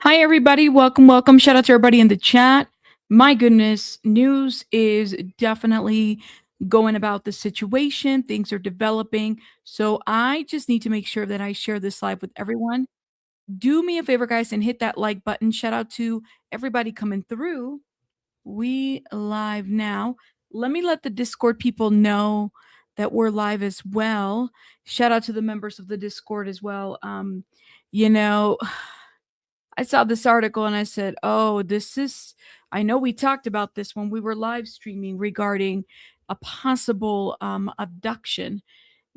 Hi, everybody. Welcome, welcome. Shout out to everybody in the chat. My goodness, news is definitely going about the situation. Things are developing. So I just need to make sure that I share this live with everyone. Do me a favor, guys, and hit that like button. Shout out to everybody coming through. We live now. Let me let the Discord people know that we're live as well. Shout out to the members of the Discord as well. You know, I saw this article and I said, "Oh, this is I know we talked about this when we were live streaming regarding a possible abduction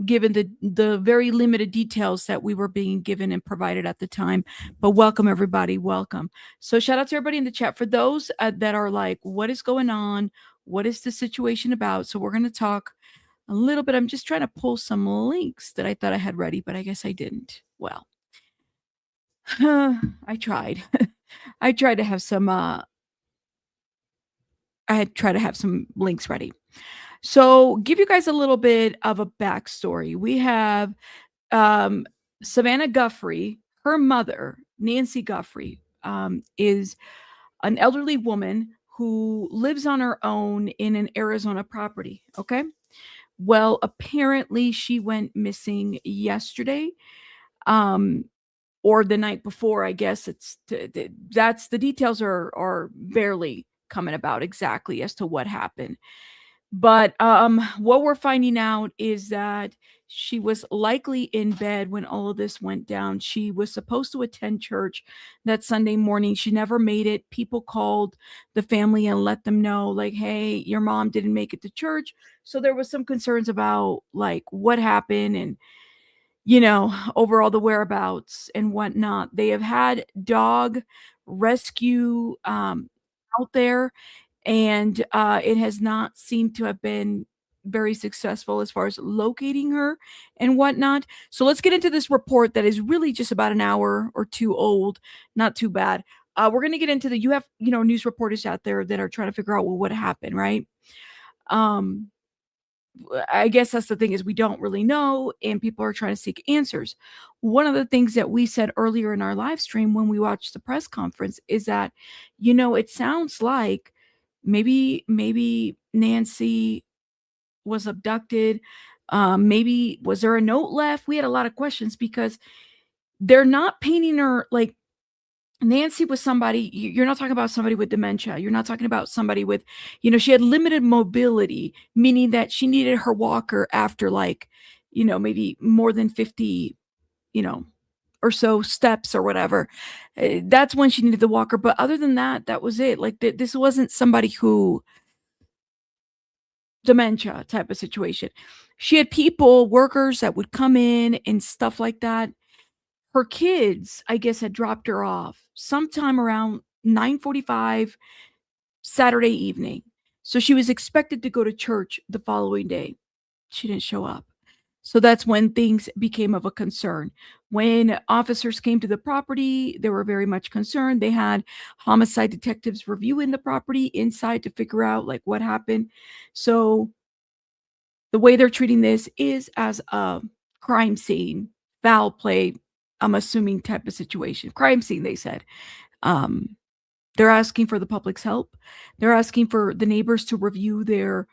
given the very limited details that we were being given and provided at the time." But welcome everybody, welcome. So shout out to everybody in the chat for those that are like, "What is going on? What is the situation about?" So we're going to talk a little bit. I'm just trying to pull some links that I thought I had ready, but I guess I didn't. Well, I tried. I tried to have some I had tried to have some links ready. So, give you guys a little bit of a backstory. We have um, Savannah Guthrie, her mother, Nancy Guthrie, is an elderly woman who lives on her own in an Arizona property. Okay. Well, apparently she went missing yesterday. Um, or the night before, I guess that's the details are barely coming about exactly as to what happened. But what we're finding out is that she was likely in bed when all of this went down. She was supposed to attend church that Sunday morning. She never made it. People called the family and let them know, like, hey, your mom didn't make it to church. So there was some concerns about like what happened and over all the whereabouts and whatnot. They have had dog rescue out there, and it has not seemed to have been very successful as far as locating her and whatnot. So let's get into this report that is really just about an hour or two old. Not too bad. We're gonna get into you have news reporters out there that are trying to figure out, well, what happened, right? Um, I guess that's the thing, is we don't really know, and people are trying to seek answers. One of the things that we said earlier in our live stream when we watched the press conference is that, it sounds like maybe Nancy was abducted. Maybe was there a note left? We had a lot of questions because they're not painting her like Nancy was somebody. You're not talking about somebody with dementia. You're not talking about somebody with, she had limited mobility, meaning that she needed her walker after like, maybe more than 50, you know, or so steps or whatever. That's when she needed the walker. But other than that, that was it. Like this wasn't somebody who dementia type of situation. She had people, workers that would come in and stuff like that. Her kids, I guess, had dropped her off sometime around 9:45 Saturday evening. So she was expected to go to church the following day. She didn't show up. So that's when things became of a concern. When officers came to the property, they were very much concerned. They had homicide detectives reviewing the property inside to figure out like what happened. So the way they're treating this is as a crime scene, foul play, I'm assuming type of situation. Crime scene, they said. Um, they're asking for the public's help. They're asking for the neighbors to review their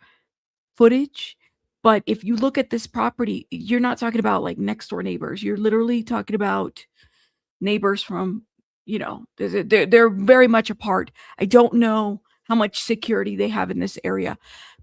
footage. But if you look at this property, you're not talking about like next door neighbors. You're literally talking about neighbors from, they're very much apart. I don't know how much security they have in this area.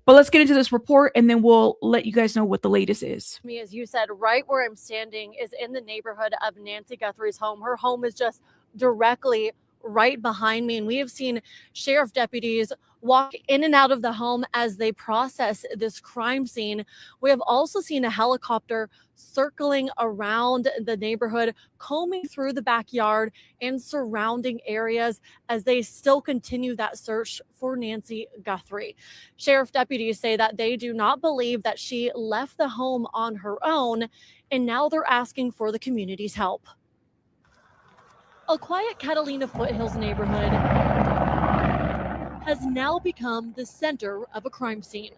But let's get into this report and then we'll let you guys know what the latest is. Me, as you said, right where I'm standing is in the neighborhood of Nancy Guthrie's home. Her home is just directly right behind me, and we have seen sheriff deputies walk in and out of the home as they process this crime scene. We have also seen a helicopter circling around the neighborhood, combing through the backyard and surrounding areas as they still continue that search for Nancy Guthrie. Sheriff deputies say that they do not believe that she left the home on her own, and now they're asking for the community's help. A quiet Catalina Foothills neighborhood has now become the center of a crime scene.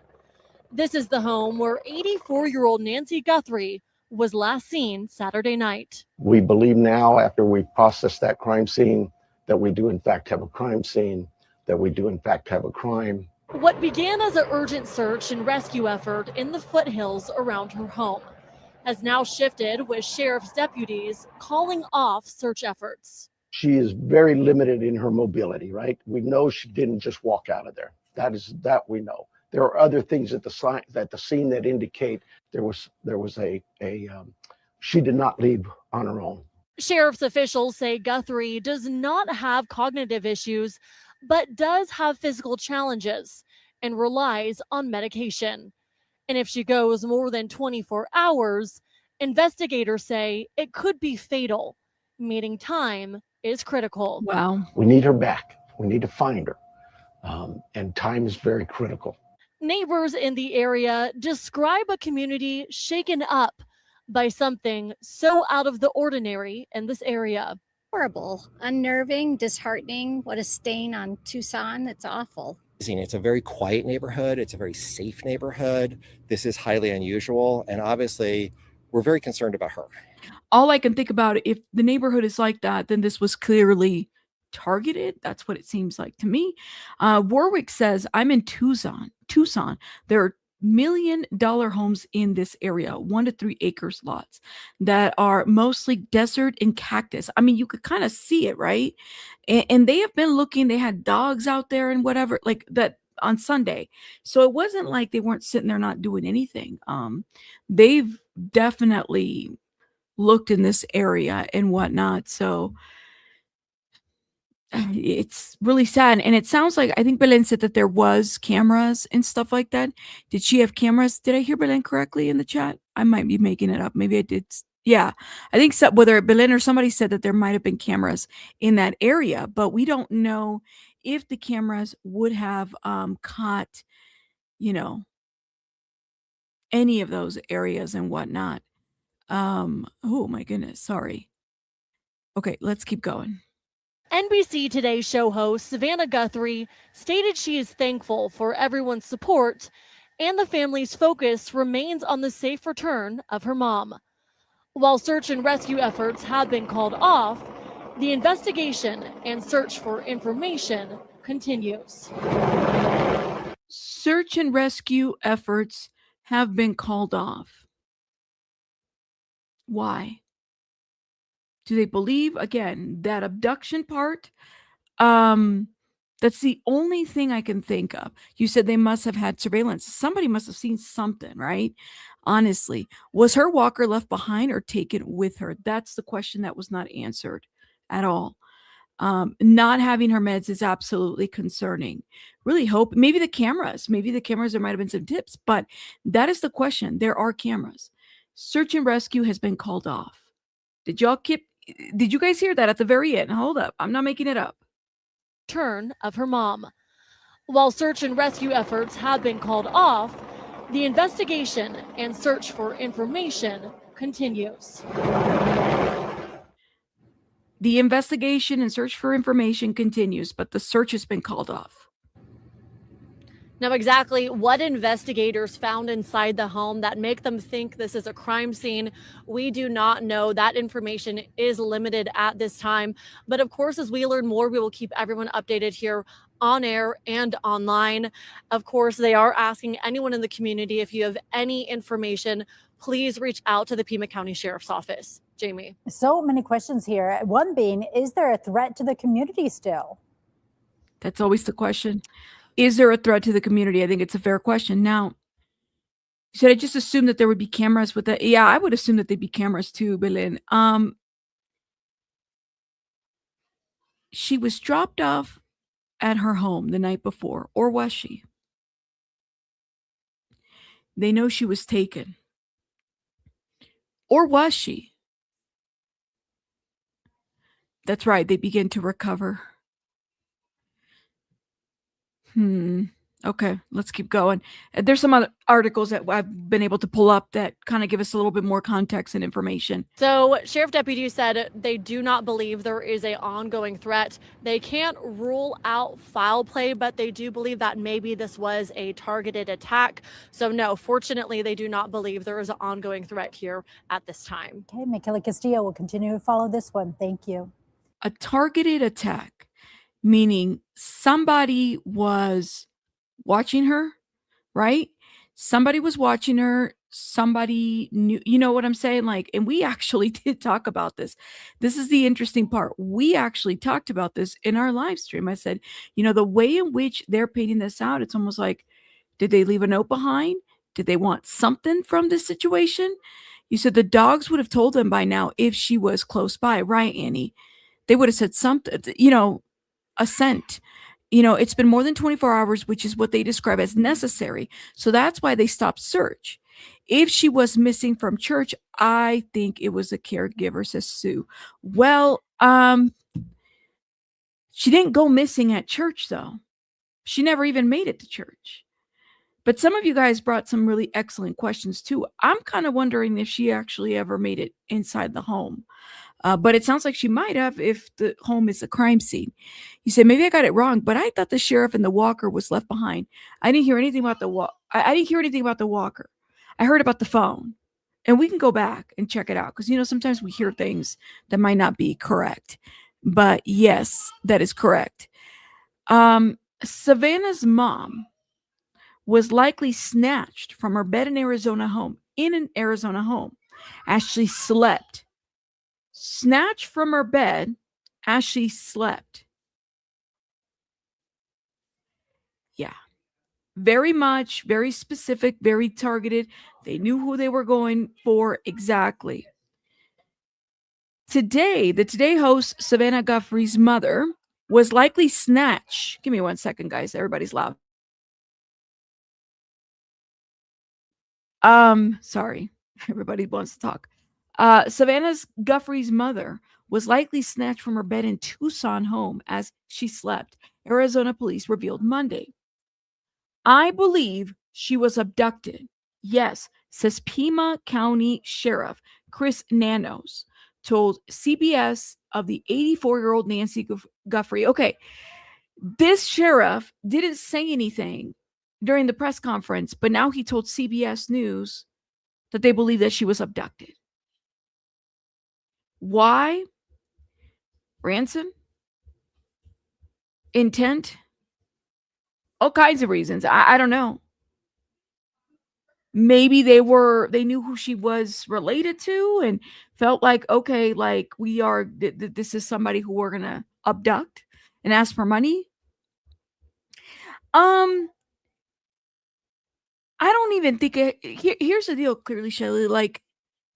This is the home where 84-year-old Nancy Guthrie was last seen Saturday night. We believe now, after we processed that crime scene, that we do in fact have a crime scene, that we do in fact have a crime. What began as an urgent search and rescue effort in the foothills around her home has now shifted, with sheriff's deputies calling off search efforts. She is very limited in her mobility, right? We know she didn't just walk out of there. That we know. There are other things at the scene that indicate there was she did not leave on her own. Sheriff's officials say Guthrie does not have cognitive issues, but does have physical challenges and relies on medication. And if she goes more than 24 hours, investigators say it could be fatal, meaning time is critical. Wow. We need her back. We need to find her. And time is very critical. Neighbors in the area describe a community shaken up by something so out of the ordinary in this area. Horrible, unnerving, disheartening. What a stain on Tucson. That's awful. It's a very quiet neighborhood. It's a very safe neighborhood. This is highly unusual. And obviously, we're very concerned about her. All I can think about, if the neighborhood is like that, then this was clearly targeted. That's what it seems like to me. Warwick says, I'm in Tucson. There are $1 million homes in this area, 1 to 3 acres lots that are mostly desert and cactus. I mean, you could kind of see it, right? And they have been looking, they had dogs out there and whatever, like that on Sunday. So it wasn't like they weren't sitting there not doing anything. They've definitely looked in this area and whatnot. So it's really sad. And it sounds like, I think Belen said that there was cameras and stuff like that. Did she have cameras? Did I hear Belen correctly in the chat? I might be making it up. Maybe I did. Yeah, I think so, whether Belen or somebody said that there might have been cameras in that area, but we don't know if the cameras would have caught, any of those areas and whatnot. Oh my goodness, sorry. Okay, let's keep going. NBC Today show host Savannah Guthrie stated she is thankful for everyone's support and the family's focus remains on the safe return of her mom. While search and rescue efforts have been called off, the investigation and search for information continues. Search and rescue efforts have been called off. Why? Do they believe, again, that abduction part? That's the only thing I can think of. You said they must have had surveillance. Somebody must have seen something, right? Honestly, was her walker left behind or taken with her? That's the question that was not answered at all. Not having her meds is absolutely concerning. Really hope maybe the cameras, there might have been some tips, but that is the question. There are cameras. Search and rescue has been called off. Did you guys hear that at the very end? Hold up. I'm not making it up. Turn of her mom. While search and rescue efforts have been called off, the investigation and search for information continues. The investigation and search for information continues, but the search has been called off. Now, exactly what investigators found inside the home that make them think this is a crime scene, we do not know. That information is limited at this time. But of course, as we learn more, we will keep everyone updated here on air and online. Of course, they are asking anyone in the community, if you have any information, please reach out to the Pima County Sheriff's Office. Jamie. So many questions here. One being, is there a threat to the community still? That's always the question. Is there a threat to the community? I think it's a fair question. Now, should I just assume that there would be cameras with that? Yeah, I would assume that there'd be cameras too, Belen. She was dropped off at her home the night before, or was she? They know she was taken. Or was she? That's right, they begin to recover. Okay, let's keep going. There's some other articles that I've been able to pull up that kind of give us a little bit more context and information. So sheriff deputies said they do not believe there is an ongoing threat. They can't rule out foul play, but they do believe that maybe this was a targeted attack. So no, fortunately, they do not believe there is an ongoing threat here at this time. Okay, Michaela Castillo will continue to follow this one. Thank you. A targeted attack. meaning somebody was watching her, right? Somebody was watching her. Somebody knew, you know what I'm saying? Like, and we actually did talk about this. This is the interesting part. We actually talked about this in our live stream. I said, the way in which they're painting this out, it's almost like, did they leave a note behind? Did they want something from this situation? You said the dogs would have told them by now if she was close by, right, Annie? They would have said something, a scent. It's been more than 24 hours, which is what they describe as necessary. So that's why they stopped search. If she was missing from church, I think it was a caregiver, says Sue. Well, she didn't go missing at church, though. She never even made it to church. But some of you guys brought some really excellent questions, too. I'm kind of wondering if she actually ever made it inside the home. But it sounds like she might have if the home is a crime scene. You said, maybe I got it wrong, but I thought the sheriff and the walker was left behind. I didn't hear anything about I didn't hear anything about the walker. I heard about the phone. And we can go back and check it out because, sometimes we hear things that might not be correct. But yes, that is correct. Savannah's mom was likely snatched from her bed in an Arizona home as she slept. Snatched from her bed as she slept. Yeah. Very much, very specific, very targeted. They knew who they were going for exactly. The Today host, Savannah Guthrie's mother, was likely snatched. Give me 1 second, guys. Everybody's loud. Sorry. Everybody wants to talk. Savannah Guthrie's mother was likely snatched from her bed in Tucson home as she slept, Arizona police revealed Monday. I believe she was abducted. Yes, says Pima County Sheriff Chris Nanos told CBS of the 84-year-old Nancy Guthrie. Okay, this sheriff didn't say anything during the press conference, but now he told CBS News that they believe that she was abducted. Why? Ransom? Intent? All kinds of reasons. I don't know. Maybe they knew who she was related to and felt like, okay, like this is somebody who we're gonna abduct and ask for money. I don't even think here's the deal. Clearly, Shelly, like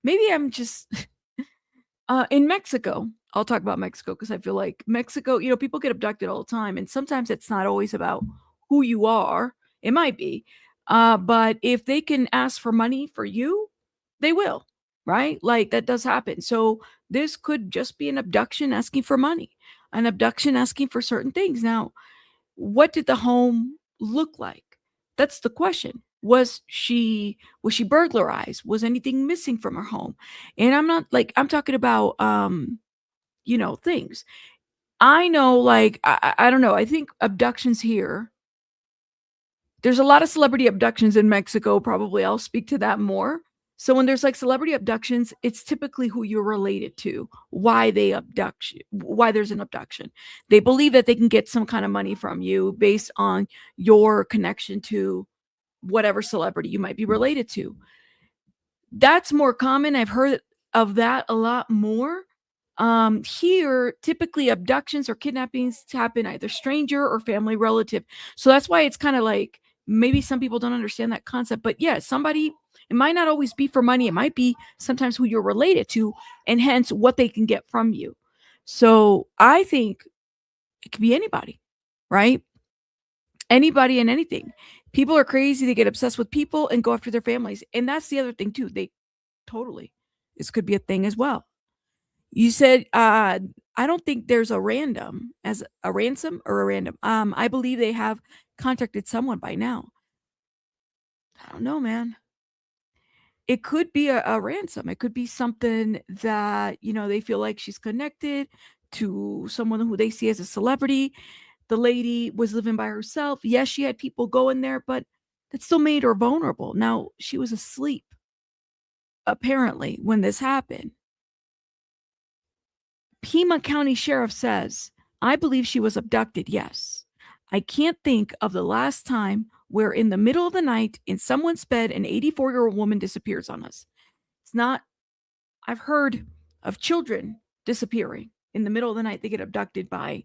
maybe I'm just in Mexico. I'll talk about Mexico because I feel like Mexico, people get abducted all the time, and sometimes it's not always about who you are. It might be, but if they can ask for money for you, they will, right? Like that does happen. So this could just be an abduction asking for money, an abduction asking for certain things. Now, what did the home look like? That's the question. Was she burglarized? Was anything missing from her home? And I'm talking about things. I know, like, I don't know. I think abductions here, there's a lot of celebrity abductions in Mexico. Probably I'll speak to that more. So when there's like celebrity abductions, it's typically who you're related to, why there's an abduction. They believe that they can get some kind of money from you based on your connection to whatever celebrity you might be related to. That's more common. I've heard of that a lot more. Here, typically abductions or kidnappings happen either stranger or family relative. So that's why it's kind of like maybe some people don't understand that concept. But yeah, it might not always be for money. It might be sometimes who you're related to and hence what they can get from you. So I think it could be anybody, right? Anybody and anything. People are crazy. They get obsessed with people and go after their families. And that's the other thing too. This could be a thing as well. You said, I don't think there's a ransom or a random. I believe they have contacted someone by now. I don't know, man. It could be a ransom. It could be something that, they feel like she's connected to someone who they see as a celebrity. The lady was living by herself. Yes, she had people going there, but that still made her vulnerable. Now, she was asleep, apparently, when this happened. Pima County Sheriff says, I believe she was abducted, yes. I can't think of the last time where in the middle of the night in someone's bed an 84-year-old woman disappears on us. It's not, I've heard of children disappearing in the middle of the night. They get abducted by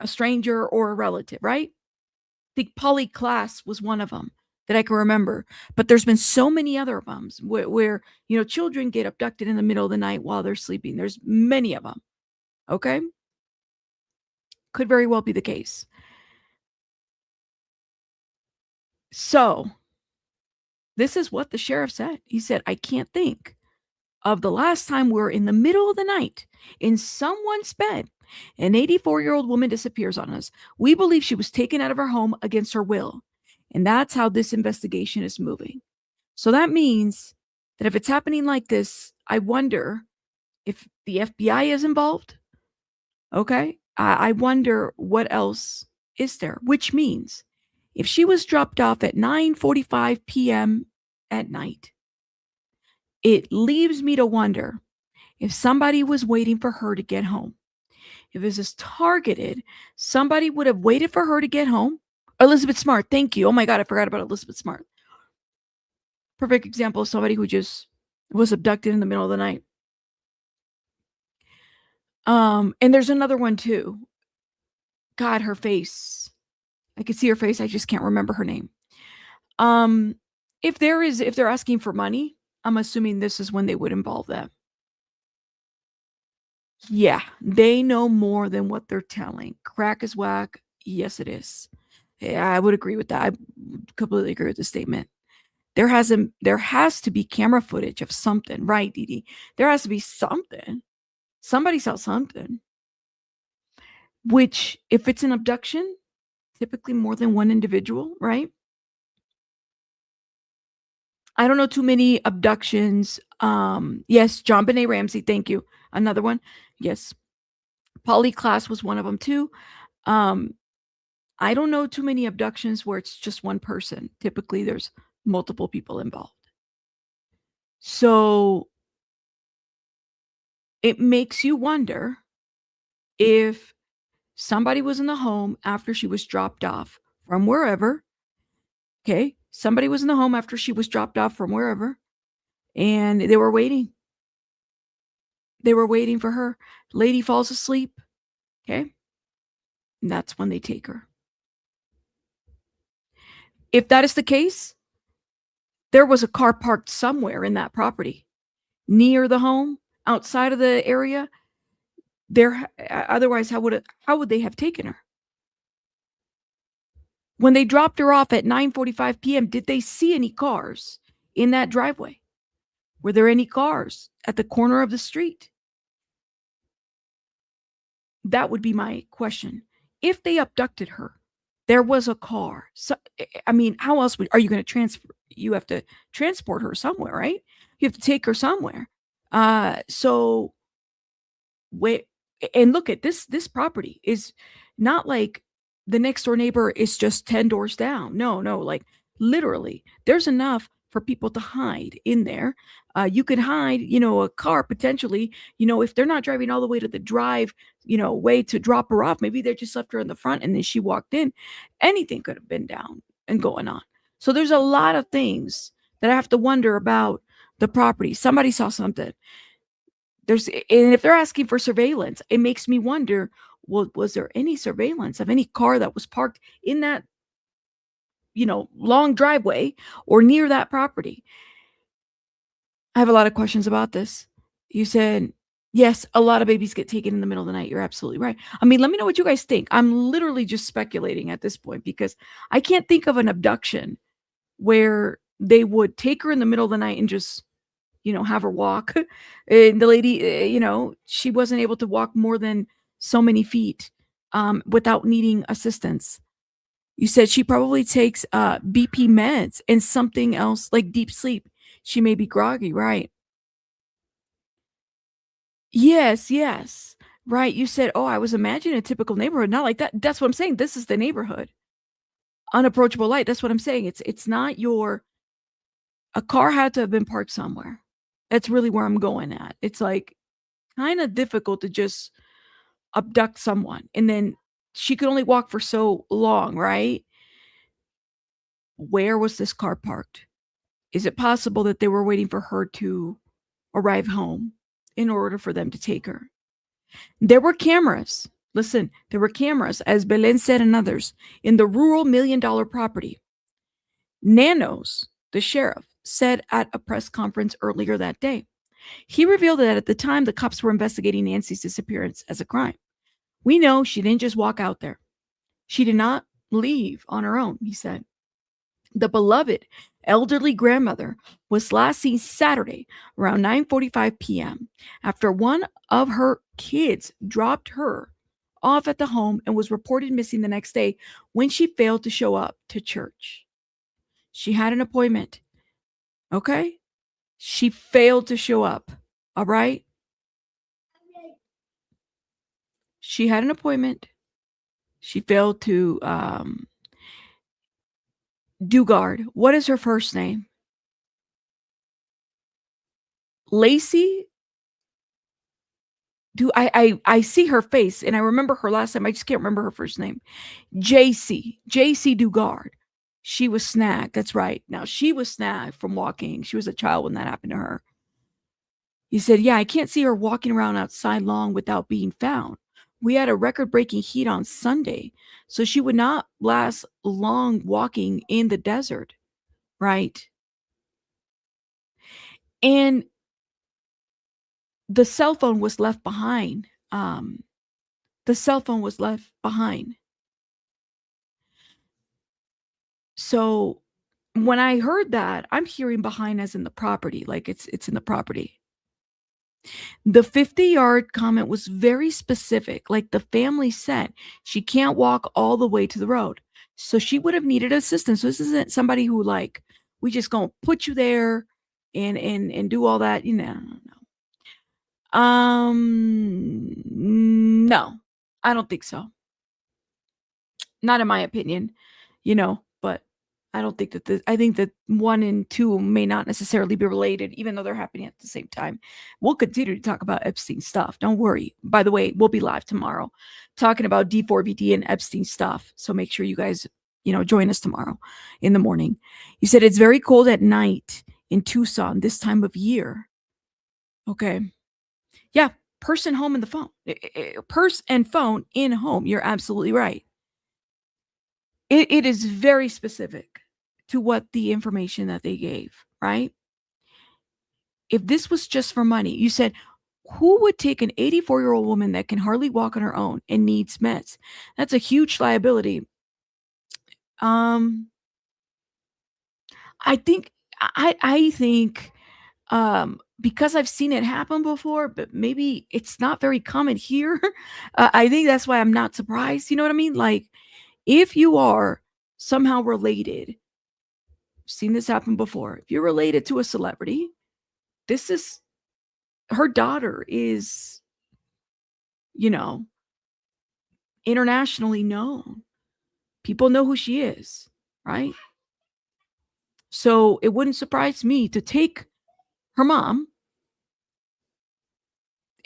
a stranger or a relative, right? I think Polly Klaas was one of them that I can remember. But there's been so many other of them where children get abducted in the middle of the night while they're sleeping. There's many of them. Okay? Could very well be the case. So, this is what the sheriff said. He said, I can't think of the last time we're in the middle of the night in someone's bed. An 84-year-old woman disappears on us. We believe she was taken out of her home against her will. And that's how this investigation is moving. So that means that if it's happening like this, I wonder if the FBI is involved. Okay. I wonder what else is there, which means if she was dropped off at 9:45 p.m. at night, it leaves me to wonder if somebody was waiting for her to get home. If this is targeted, somebody would have waited for her to get home. Elizabeth Smart, thank you. Oh my God, I forgot about Elizabeth Smart. Perfect example of somebody who just was abducted in the middle of the night. And there's another one too. God, her face. I could see her face. I just can't remember her name. If they're asking for money, I'm assuming this is when they would involve them. Yeah, they know more than what they're telling. Crack is whack. Yes, it is. Yeah, I would agree with that. I completely agree with the statement. There has to be camera footage of something, right, Dee Dee? There has to be something. Somebody saw something. Which, if it's an abduction, typically more than one individual, right? I don't know too many abductions. Yes, John Benet Ramsey, thank you. Another one. Yes. Polly Klaas was one of them too. I don't know too many abductions where it's just one person. Typically, there's multiple people involved. So it makes you wonder if somebody was in the home after she was dropped off from wherever. Okay. Somebody was in the home after she was dropped off from wherever, and they were waiting. They were waiting for her. Lady falls asleep. Okay. And that's when they take her. If that is the case, there was a car parked somewhere in that property near the home, outside of the area. Otherwise, how would they have taken her? When they dropped her off at 9:45 p.m., did they see any cars in that driveway? Were there any cars at the corner of the street? That would be my question. If they abducted her, there was a car. So, I mean, how else are you going to transfer? You have to transport her somewhere, right? You have to take her somewhere. So wait, and look at this. This property is not like the next door neighbor is just 10 doors down. No, like literally, there's enough for people to hide in there. You could hide, a car potentially, if they're not driving all the way to the drive, way to drop her off. Maybe they just left her in the front and then she walked in. Anything could have been down and going on. So there's a lot of things that I have to wonder about the property. Somebody saw something. And if they're asking for surveillance, it makes me wonder, well, was there any surveillance of any car that was parked in that, long driveway or near that property? I have a lot of questions about this. You said, yes, a lot of babies get taken in the middle of the night. You're absolutely right. I mean, let me know what you guys think. I'm literally just speculating at this point because I can't think of an abduction where they would take her in the middle of the night and just, have her walk. And the lady, she wasn't able to walk more than so many feet without needing assistance. You said she probably takes BP meds and something else like deep sleep. She may be groggy, right? Yes. Right. You said, oh, I was imagining a typical neighborhood. Not like that. That's what I'm saying. This is the neighborhood. Unapproachable light. That's what I'm saying. It's not a car had to have been parked somewhere. That's really where I'm going at. It's like kind of difficult to just abduct someone, and then she could only walk for so long, right? Where was this car parked? Is it possible that they were waiting for her to arrive home in order for them to take her? There were cameras. Listen, there were cameras, as Belen said and others, in the rural $1 million property. Nanos, the sheriff, said at a press conference earlier that day. He revealed that at the time the cops were investigating Nancy's disappearance as a crime. We know she didn't just walk out there. She did not leave on her own, he said. The beloved elderly grandmother was last seen Saturday around 9:45 p.m. after one of her kids dropped her off at the home and was reported missing the next day when she failed to show up to church. She had an appointment. Okay? She failed to show up. All right? She had an appointment. She failed to Dugard. What is her first name? Lacey? I see her face and I remember her last name. I just can't remember her first name. JC Dugard. She was snagged. That's right. Now she was snagged from walking. She was a child when that happened to her. He said, yeah, I can't see her walking around outside long without being found. We had a record-breaking heat on Sunday, so she would not last long walking in the desert, right? And the cell phone was left behind. The cell phone was left behind. So when I heard that, I'm hearing behind as in the property, like it's in the property. The 50-yard comment was very specific. Like the family said, she can't walk all the way to the road. So she would have needed assistance. So this isn't somebody who like, we just gonna put you there and do all that. No, I don't think so. Not in my opinion, but I don't think that I think that 1 and 2 may not necessarily be related, even though they're happening at the same time. We'll continue to talk about Epstein stuff. Don't worry. By the way, we'll be live tomorrow talking about D4BD and Epstein stuff. So make sure you guys, join us tomorrow in the morning. You said it's very cold at night in Tucson this time of year. Okay. Yeah. Person, home, and the phone. Purse and phone in home. You're absolutely right. It is very specific to what the information that they gave, right? If this was just for money, you said, who would take an 84-year-old woman that can hardly walk on her own and needs meds? That's a huge liability. I think because I've seen it happen before, but maybe it's not very common here. I think that's why I'm not surprised. You know what I mean? Like, if you are somehow related, seen this happen before. If you're related to a celebrity, her daughter is, internationally known. People know who she is, right? So it wouldn't surprise me to take her mom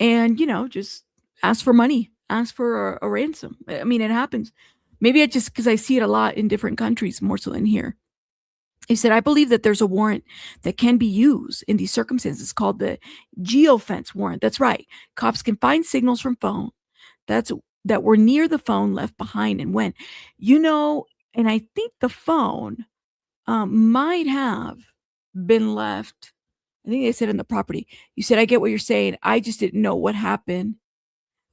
and, just ask for money, ask for a ransom. I mean, it happens. Maybe because I see it a lot in different countries, more so than here. He said, I believe that there's a warrant that can be used in these circumstances called the geofence warrant. That's right. Cops can find signals from phone that were near the phone left behind and when. And I think the phone might have been left. I think they said in the property. You said, I get what you're saying. I just didn't know what happened.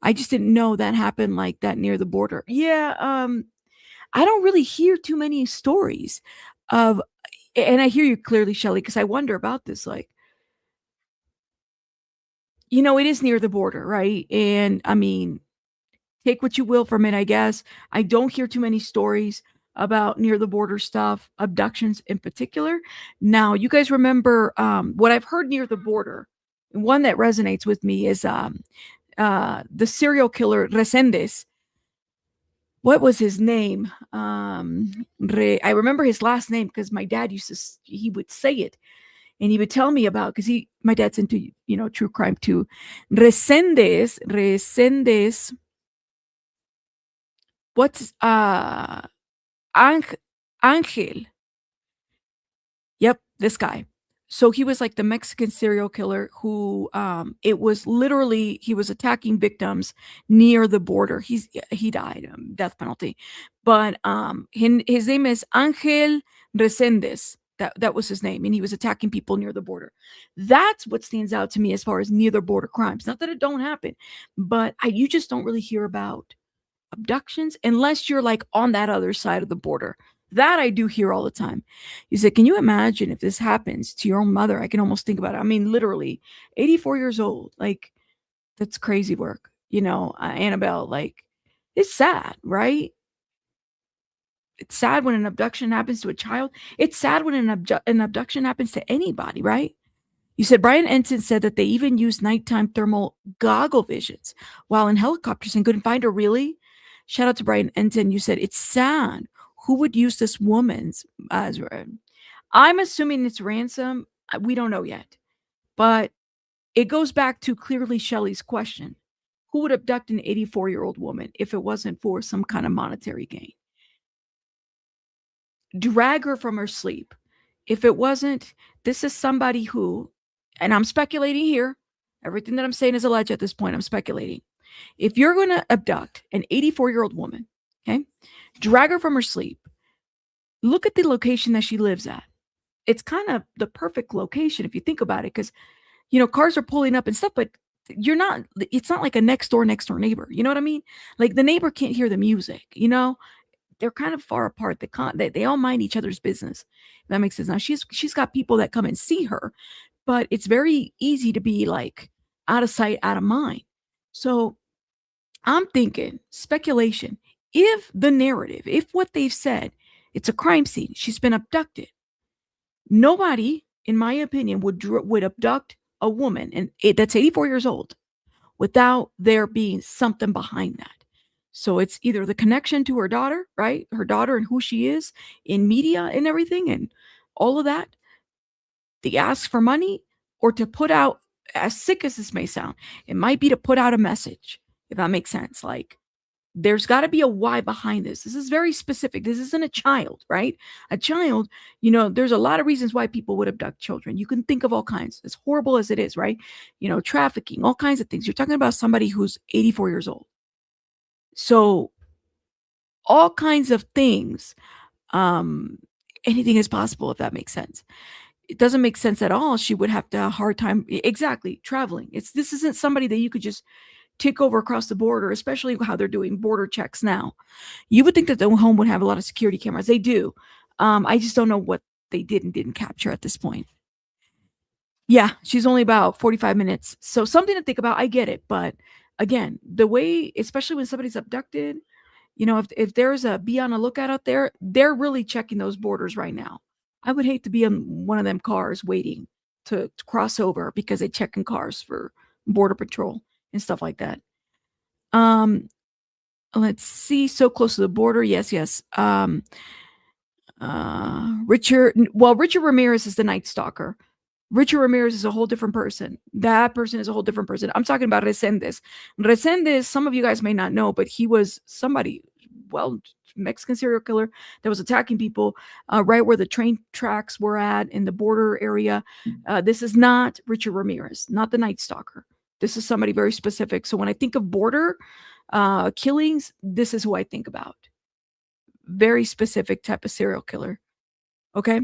I just didn't know that happened like that near the border. Yeah, I don't really hear too many stories of, and I hear you clearly, Shelley, because I wonder about this. Like, it is near the border, right? And I mean, take what you will from it, I guess. I don't hear too many stories about near the border stuff, abductions in particular. Now, you guys remember what I've heard near the border. One that resonates with me is the serial killer Resendes. What was his name? I remember his last name because my dad he would say it and he would tell me about, because my dad's into, true crime too. Resendes what's Angel. Yep, this guy. So he was like the Mexican serial killer who it was literally he was attacking victims near the border. He died, death penalty. But his name is Angel Resendes. That was his name, and he was attacking people near the border. That's what stands out to me as far as near the border crimes. Not that it don't happen, but you just don't really hear about abductions unless you're like on that other side of the border. That I do hear all the time. You said, can you imagine if this happens to your own mother? I can almost think about it. I mean, literally 84 years old. Like, that's crazy work. Annabelle, like, it's sad, right? It's sad when an abduction happens to a child. It's sad when an abduction happens to anybody, right? You said Brian Ensign said that they even used nighttime thermal goggle visions while in helicopters and couldn't find her. Really? Shout out to Brian Ensign. You said it's sad. Who would use this woman's as I'm assuming it's ransom. We don't know yet. But it goes back to clearly Shelley's question. Who would abduct an 84-year-old woman if it wasn't for some kind of monetary gain? Drag her from her sleep. If it wasn't, this is somebody who, and I'm speculating here, everything that I'm saying is alleged at this point, I'm speculating. If you're going to abduct an 84-year-old woman, okay, drag her from her sleep, look at the location that she lives at. It's kind of the perfect location if you think about it, because, cars are pulling up and stuff, but it's not like a next door neighbor. You know what I mean? Like the neighbor can't hear the music, they're kind of far apart. They all mind each other's business. If that makes sense. Now she's got people that come and see her, but it's very easy to be like out of sight, out of mind. So I'm thinking speculation. If the narrative, if what they've said, it's a crime scene, she's been abducted. Nobody, in my opinion, would abduct a woman and that's 84 years old without there being something behind that. So it's either the connection to her daughter, right? Her daughter and who she is in media and everything and all of that. The ask for money, or to put out, as sick as this may sound, it might be to put out a message, if that makes sense. Like, there's got to be a why behind this. This is very specific. This isn't a child, right? A child, there's a lot of reasons why people would abduct children. You can think of all kinds, as horrible as it is, right? Trafficking, all kinds of things. You're talking about somebody who's 84 years old. So all kinds of things, anything is possible, if that makes sense. It doesn't make sense at all. She would have to have a hard time, exactly, traveling. This isn't somebody that you could just take over across the border, especially how they're doing border checks now. You would think that the home would have a lot of security cameras. They do. I just don't know what they did and didn't capture at this point. Yeah, she's only about 45 minutes. So something to think about. I get it. But again, the way, especially when somebody's abducted, if there's a be on a lookout out there, they're really checking those borders right now. I would hate to be in one of them cars waiting to cross over because they check in cars for border patrol and stuff like that. Let's see. So close to the border. Yes. Richard Ramirez is the Night Stalker. Richard Ramirez is a whole different person. That person is a whole different person. I'm talking about Resendes. Resendes, some of you guys may not know, but he was somebody, Mexican serial killer that was attacking people right where the train tracks were at in the border area. This is not Richard Ramirez, not the Night Stalker. This is somebody very specific. So when I think of border killings, this is who I think about. Very specific type of serial killer. Okay.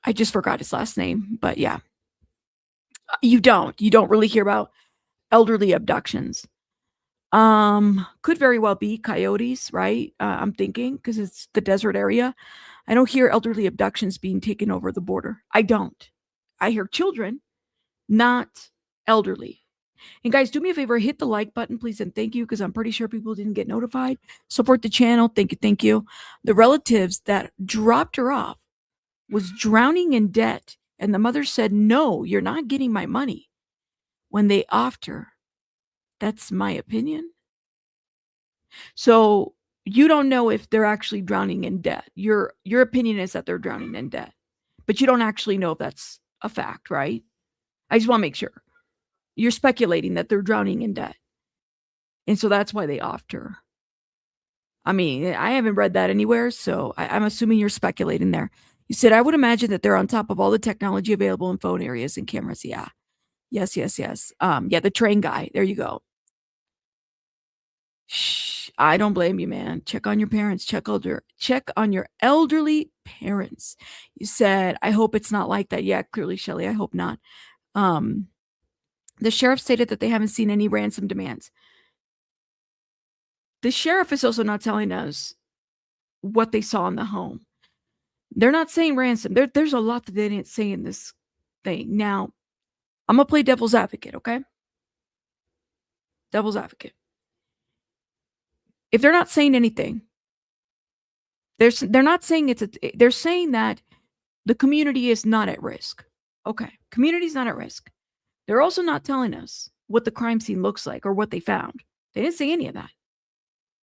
I just forgot his last name, but yeah. You don't really hear about elderly abductions. Could very well be coyotes, right? I'm thinking because it's the desert area. I don't hear elderly abductions being taken over the border. I don't. I hear children, not elderly. And guys, do me a favor, hit the like button, please, and thank you, because I'm pretty sure people didn't get notified. Support the channel. Thank you. The relatives that dropped her off was drowning in debt, and the mother said, "No, you're not getting my money." When they offed her, that's my opinion. So you don't know if they're actually drowning in debt. Your opinion is that they're drowning in debt, but you don't actually know if that's a fact, right? I just want to make sure. You're speculating that they're drowning in debt. And so that's why they offed her. I mean, I haven't read that anywhere, so I'm assuming you're speculating there. You said, I would imagine that they're on top of all the technology available in phone areas and cameras. Yeah. Yes, yes, yes. Yeah, the train guy. There you go. Shh, I don't blame you, man. Check on your parents. Check on your elderly parents. You said, I hope it's not like that. Yeah, clearly, Shelley, I hope not. Um, the sheriff stated that they haven't seen any ransom demands. The sheriff is also not telling us what they saw in the home. They're not saying ransom. There's a lot that they didn't say in this thing. Now, I'm gonna play devil's advocate, okay? Devil's advocate. If they're not saying anything, they're not saying they're saying that the community is not at risk. Okay, community's not at risk. They're also not telling us what the crime scene looks like or what they found. They didn't say any of that.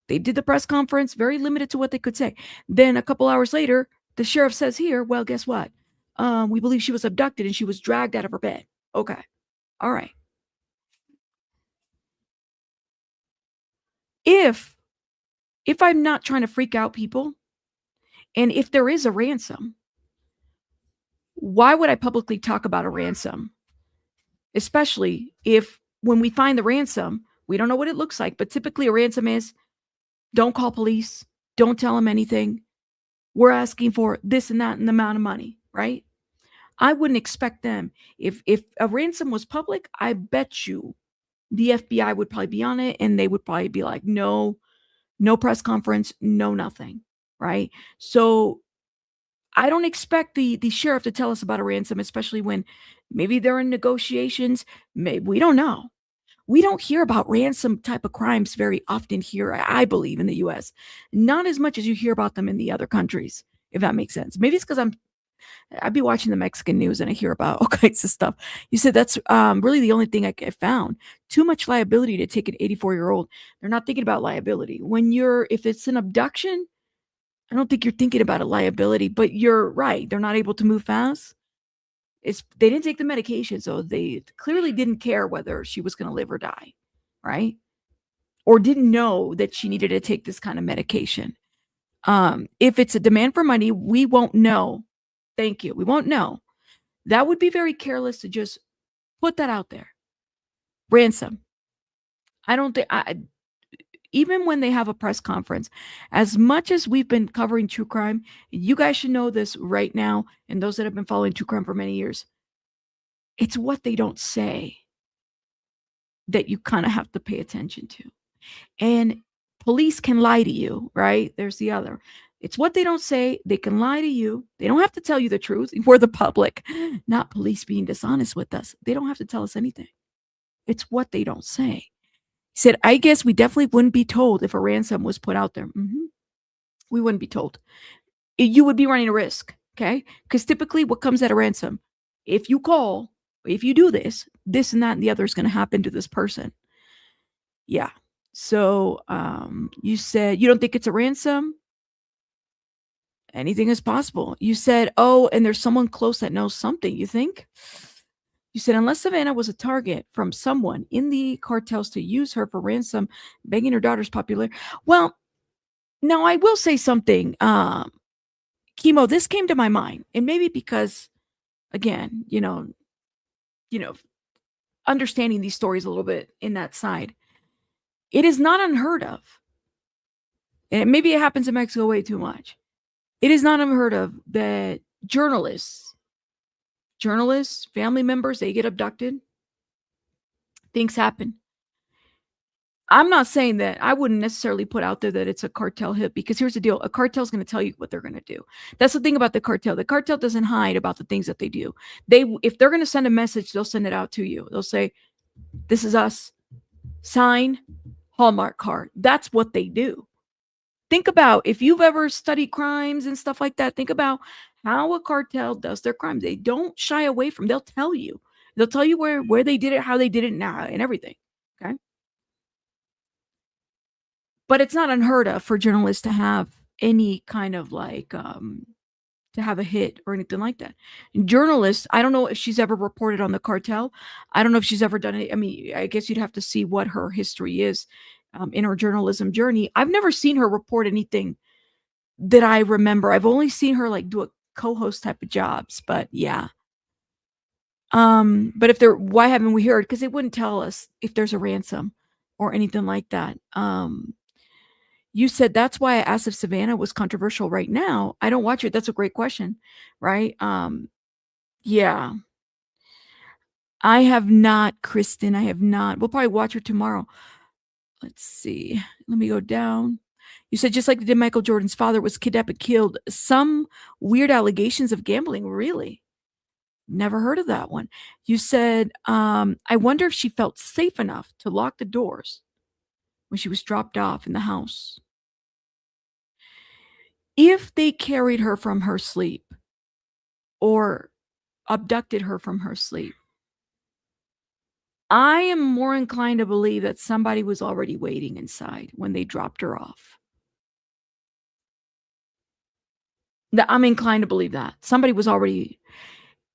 They did the press conference, very limited to what they could say. Then a couple hours later, the sheriff says here, well, guess what? We believe she was abducted and she was dragged out of her bed. Okay. All right. If I'm not trying to freak out people, and if there is a ransom, why would I publicly talk about a ransom? Especially if when we find the ransom, we don't know what it looks like, but typically a ransom is don't call police, don't tell them anything. We're asking for this and that and the amount of money, right? I wouldn't expect them. If a ransom was public, I bet you the FBI would probably be on it and they would probably be like, no press conference, no nothing, right? So I don't expect the sheriff to tell us about a ransom, especially when maybe they're in negotiations. Maybe we don't know. We don't hear about ransom type of crimes very often here, I believe, in the US. Not as much as you hear about them in the other countries, if that makes sense. Maybe it's because I'd be watching the Mexican news and I hear about all kinds of stuff. You said that's really the only thing I found. Too much liability to take an 84-year-old. They're not thinking about liability. If it's an abduction, I don't think you're thinking about a liability, but you're right. They're not able to move fast. They didn't take the medication, so they clearly didn't care whether she was going to live or die, right? Or didn't know that she needed to take this kind of medication. If it's a demand for money, we won't know. Thank you. We won't know. That would be very careless to just put that out there. Ransom. I don't think even when they have a press conference, as much as we've been covering true crime, you guys should know this right now, and those that have been following true crime for many years, it's what they don't say that you kind of have to pay attention to. And police can lie to you, right? There's the other. It's what they don't say. They can lie to you. They don't have to tell you the truth. We're the public, not police being dishonest with us. They don't have to tell us anything. It's what they don't say. He said, I guess we definitely wouldn't be told if a ransom was put out there. We wouldn't be told. You would be running a risk, okay? Because typically what comes at a ransom, if you call, if you do this and that and the other is going to happen to this person. Yeah. So you said you don't think it's a ransom? Anything is possible. You said, oh, and there's someone close that knows something, you think? You said, unless Savannah was a target from someone in the cartels to use her for ransom, begging her daughter's popular. Well, now I will say something. Chemo, this came to my mind, and maybe because, again, understanding these stories a little bit in that side, it is not unheard of. And maybe it happens in Mexico way too much. It is not unheard of that journalists, family members, they get abducted. Things happen. I'm not saying that I wouldn't necessarily put out there that it's a cartel hit, because here's the deal. A cartel is going to tell you what they're going to do. That's the thing about the cartel. The cartel doesn't hide about the things that they do. If they're going to send a message, they'll send it out to you. They'll say, this is us. Sign, Hallmark card. That's what they do. Think about, if you've ever studied crimes and stuff like that, think about how a cartel does their crimes. They don't shy away from, they'll tell you. They'll tell you where they did it, how they did it now, and everything. Okay. But it's not unheard of for journalists to have any kind of to have a hit or anything like that. And journalists, I don't know if she's ever reported on the cartel. I don't know if she's ever done it. I mean, I guess you'd have to see what her history is. in her journalism journey. I've never seen her report anything that I remember. I've only seen her like do a co-host type of jobs, but yeah. But if there, why haven't we heard? Because it wouldn't tell us if there's a ransom or anything like that. You said that's why I asked if Savannah was controversial right now. I don't watch it. That's a great question, right? Yeah. I have not, Kristen. I have not. We'll probably watch her tomorrow. Let's see. Let me go down. You said just like they did Michael Jordan's father was kidnapped and killed. Some weird allegations of gambling. Really? Never heard of that one. You said, I wonder if she felt safe enough to lock the doors when she was dropped off in the house. If they carried her from her sleep or abducted her from her sleep, I am more inclined to believe that somebody was already waiting inside when they dropped her off. I'm inclined to believe that. Somebody was already,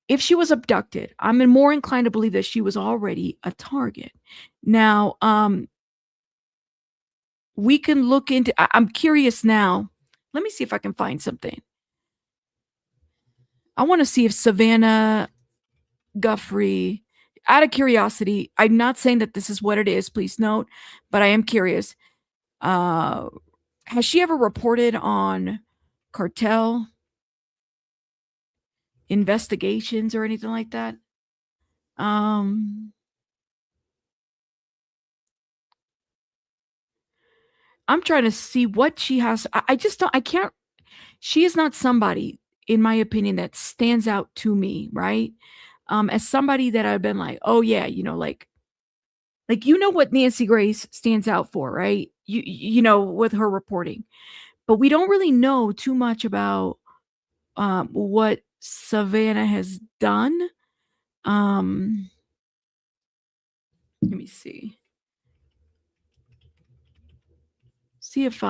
if she was abducted, I'm more inclined to believe that she was already a target. Now, we can look into, I'm curious now. Let me see if I can find something. I want to see if Savannah Guthrie, out of curiosity, I'm not saying that this is what it is, please note, but I am curious. Has she ever reported on cartel investigations or anything like that? I'm trying to see what she has. I just don't, I can't, she is not somebody, in my opinion, that stands out to me, right? As somebody that I've been like, oh yeah, like you know what Nancy Grace stands out for, right? You know, with her reporting. But we don't really know too much about what Savannah has done. Let me see. See if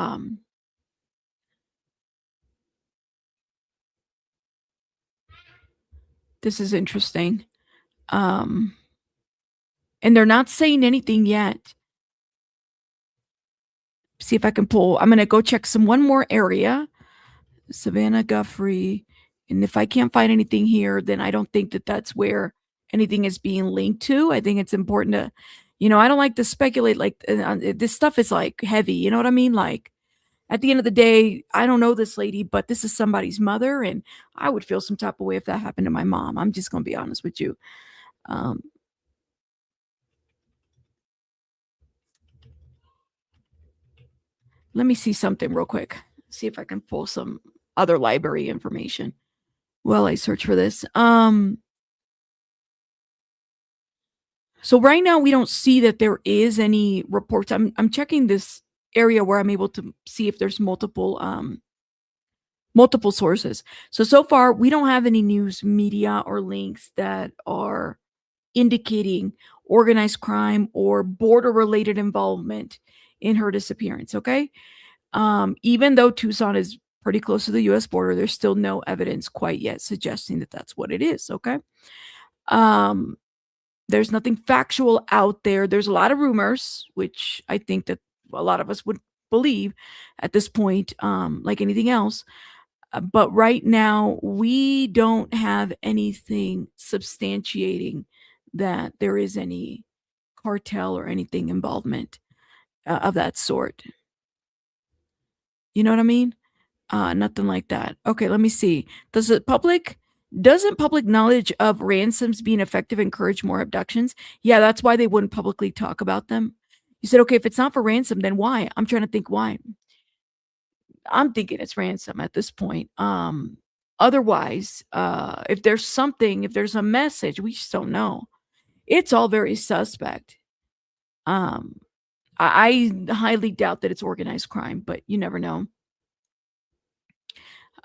this is interesting. And they're not saying anything yet. See if I can pull. I'm going to go check one more area. Savannah Guthrie. And if I can't find anything here, then I don't think that that's where anything is being linked to. I think it's important to, I don't like to speculate. Like this stuff is like heavy. You know what I mean? Like at the end of the day, I don't know this lady, but this is somebody's mother. And I would feel some type of way if that happened to my mom. I'm just going to be honest with you. Let me see something real quick. See if I can pull some other library information while I search for this. So right now we don't see that there is any reports. I'm checking this area where I'm able to see if there's multiple sources. So far we don't have any news media or links that are indicating organized crime or border related involvement in her disappearance. Okay. Even though Tucson is pretty close to the US border, there's still no evidence quite yet suggesting that that's what it is. Okay. There's nothing factual out there. There's a lot of rumors, which I think that a lot of us would believe at this point, like anything else. But right now, we don't have anything substantiating that there is any cartel or anything involvement of that sort. You know what I mean? Nothing like that. Okay, let me see. Doesn't public knowledge of ransoms being effective encourage more abductions? Yeah, that's why they wouldn't publicly talk about them. You said, okay, if it's not for ransom, then why? I'm trying to think why. I'm thinking it's ransom at this point. Otherwise, if there's a message, we just don't know. It's all very suspect. I highly doubt that it's organized crime, but you never know.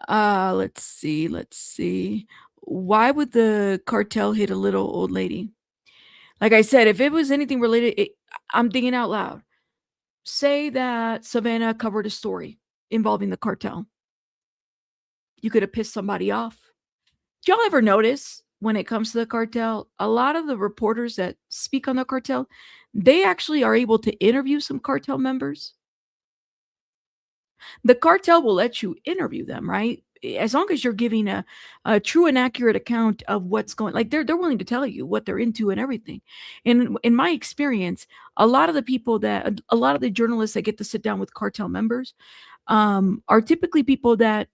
Let's see. Why would the cartel hit a little old lady? Like I said, if it was anything related, I'm thinking out loud. Say that Savannah covered a story involving the cartel. You could have pissed somebody off. Do y'all ever notice when it comes to the cartel, a lot of the reporters that speak on the cartel, they actually are able to interview some cartel members. The cartel will let you interview them, right? As long as you're giving a true and accurate account of what's going, like they're willing to tell you what they're into and everything. And in my experience, a lot of the people that a lot of the journalists that get to sit down with cartel members are typically people that